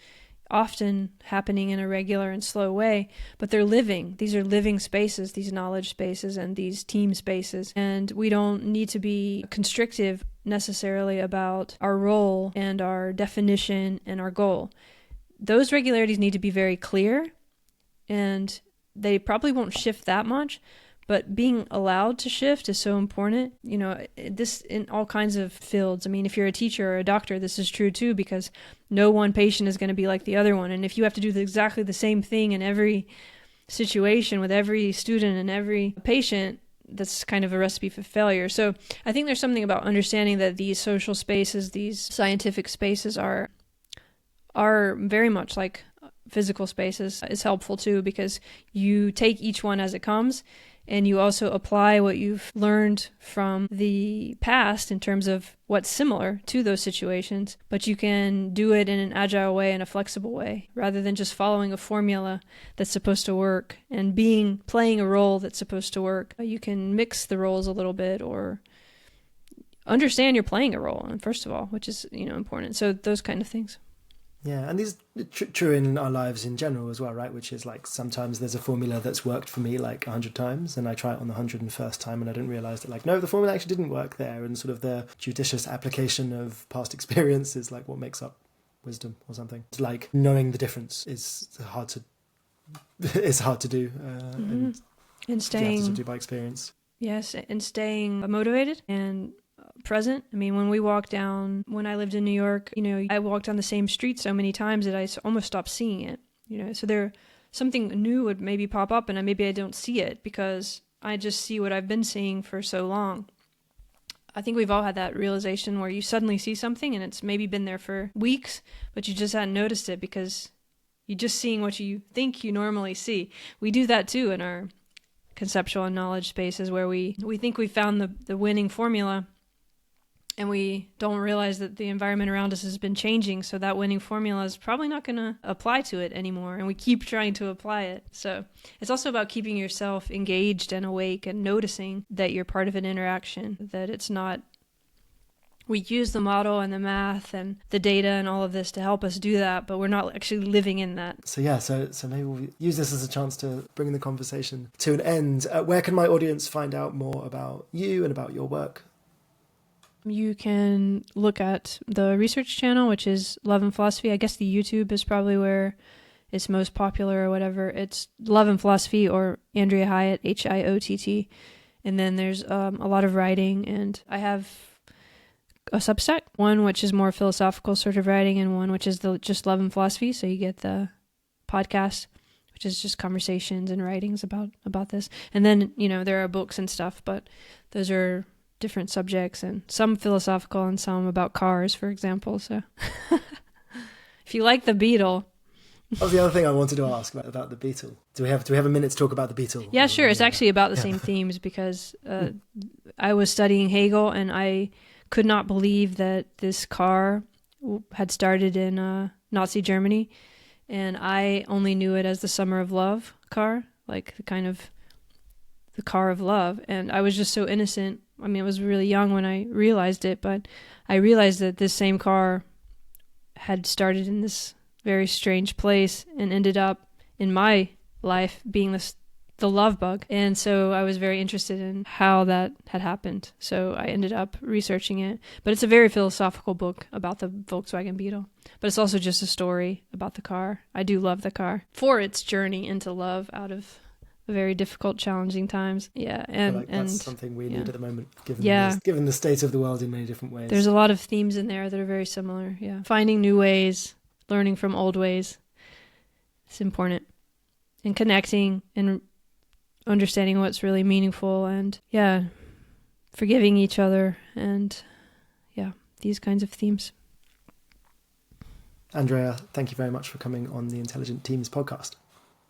often happening in a regular and slow way, but they're living. These are living spaces, these knowledge spaces and these team spaces, and we don't need to be constrictive necessarily about our role and our definition and our goal. Those regularities need to be very clear, and they probably won't shift that much, but being allowed to shift is so important. This in all kinds of fields. I mean, if you're a teacher or a doctor, this is true too, because no one patient is going to be like the other one. And if you have to do exactly the same thing in every situation with every student and every patient, that's kind of a recipe for failure. So I think there's something about understanding that these social spaces, these scientific spaces are very much like physical spaces is helpful too, because you take each one as it comes. And you also apply what you've learned from the past in terms of what's similar to those situations, but you can do it in an agile way and a flexible way, rather than just following a formula that's supposed to work and playing a role that's supposed to work. You can mix the roles a little bit, or understand you're playing a role, first of all, which is important. So those kind of things. Yeah, and these true in our lives in general as well, right? Which is like sometimes there's a formula that's worked for me like 100 times and I try it on the 101st time and I didn't realize that like, no, the formula actually didn't work there. And sort of the judicious application of past experience is like what makes up wisdom or something. It's like knowing the difference is hard to do. And staying to do by experience. Yes, and staying motivated and present. I mean, when I lived in New York, I walked on the same street so many times that I almost stopped seeing it, so something new would maybe pop up and maybe I don't see it because I just see what I've been seeing for so long. I think we've all had that realization where you suddenly see something and it's maybe been there for weeks, but you just hadn't noticed it because you're just seeing what you think you normally see. We do that too in our conceptual and knowledge spaces where we think we found the winning formula. and we don't realize that the environment around us has been changing, so that winning formula is probably not going to apply to it anymore, and we keep trying to apply it. So it's also about keeping yourself engaged and awake and noticing that you're part of an interaction, that it's not... We use the model and the math and the data and all of this to help us do that, but we're not actually living in that. So yeah, so maybe we'll use this as a chance to bring the conversation to an end. Where can my audience find out more about you and about your work? You can look at the research channel, which is Love and Philosophy. I guess the YouTube is probably where it's most popular or whatever. It's Love and Philosophy or Andrea Hiott, Hiott. And then there's a lot of writing, and I have a Substack, one which is more philosophical sort of writing, and one which is just Love and Philosophy. So you get the podcast, which is just conversations and writings about this. And then, there are books and stuff, but those are different subjects, and some philosophical and some about cars, for example. So if you like the Beetle. That was the other thing I wanted to ask about the Beetle. Do we have a minute to talk about the Beetle? Yeah, sure. It's actually about the same themes, because I was studying Hegel, and I could not believe that this car had started in Nazi Germany, and I only knew it as the Summer of Love car, like the car of love. And I was just so innocent. I mean, I was really young when I realized it, but I realized that this same car had started in this very strange place and ended up in my life being the love bug. And so I was very interested in how that had happened. So I ended up researching it. But it's a very philosophical book about the Volkswagen Beetle. But it's also just a story about the car. I do love the car for its journey into love out of very difficult, challenging times. Yeah, and that's something we need at the moment, given the state of the world in many different ways. There's a lot of themes in there that are very similar. Yeah, finding new ways, learning from old ways. It's important, and connecting and understanding what's really meaningful, and forgiving each other, and these kinds of themes. Andrea, thank you very much for coming on the Intelligent Teams podcast.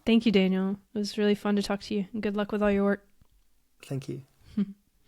Thank you, Daniel. It was really fun to talk to you, and good luck with all your work. Thank you.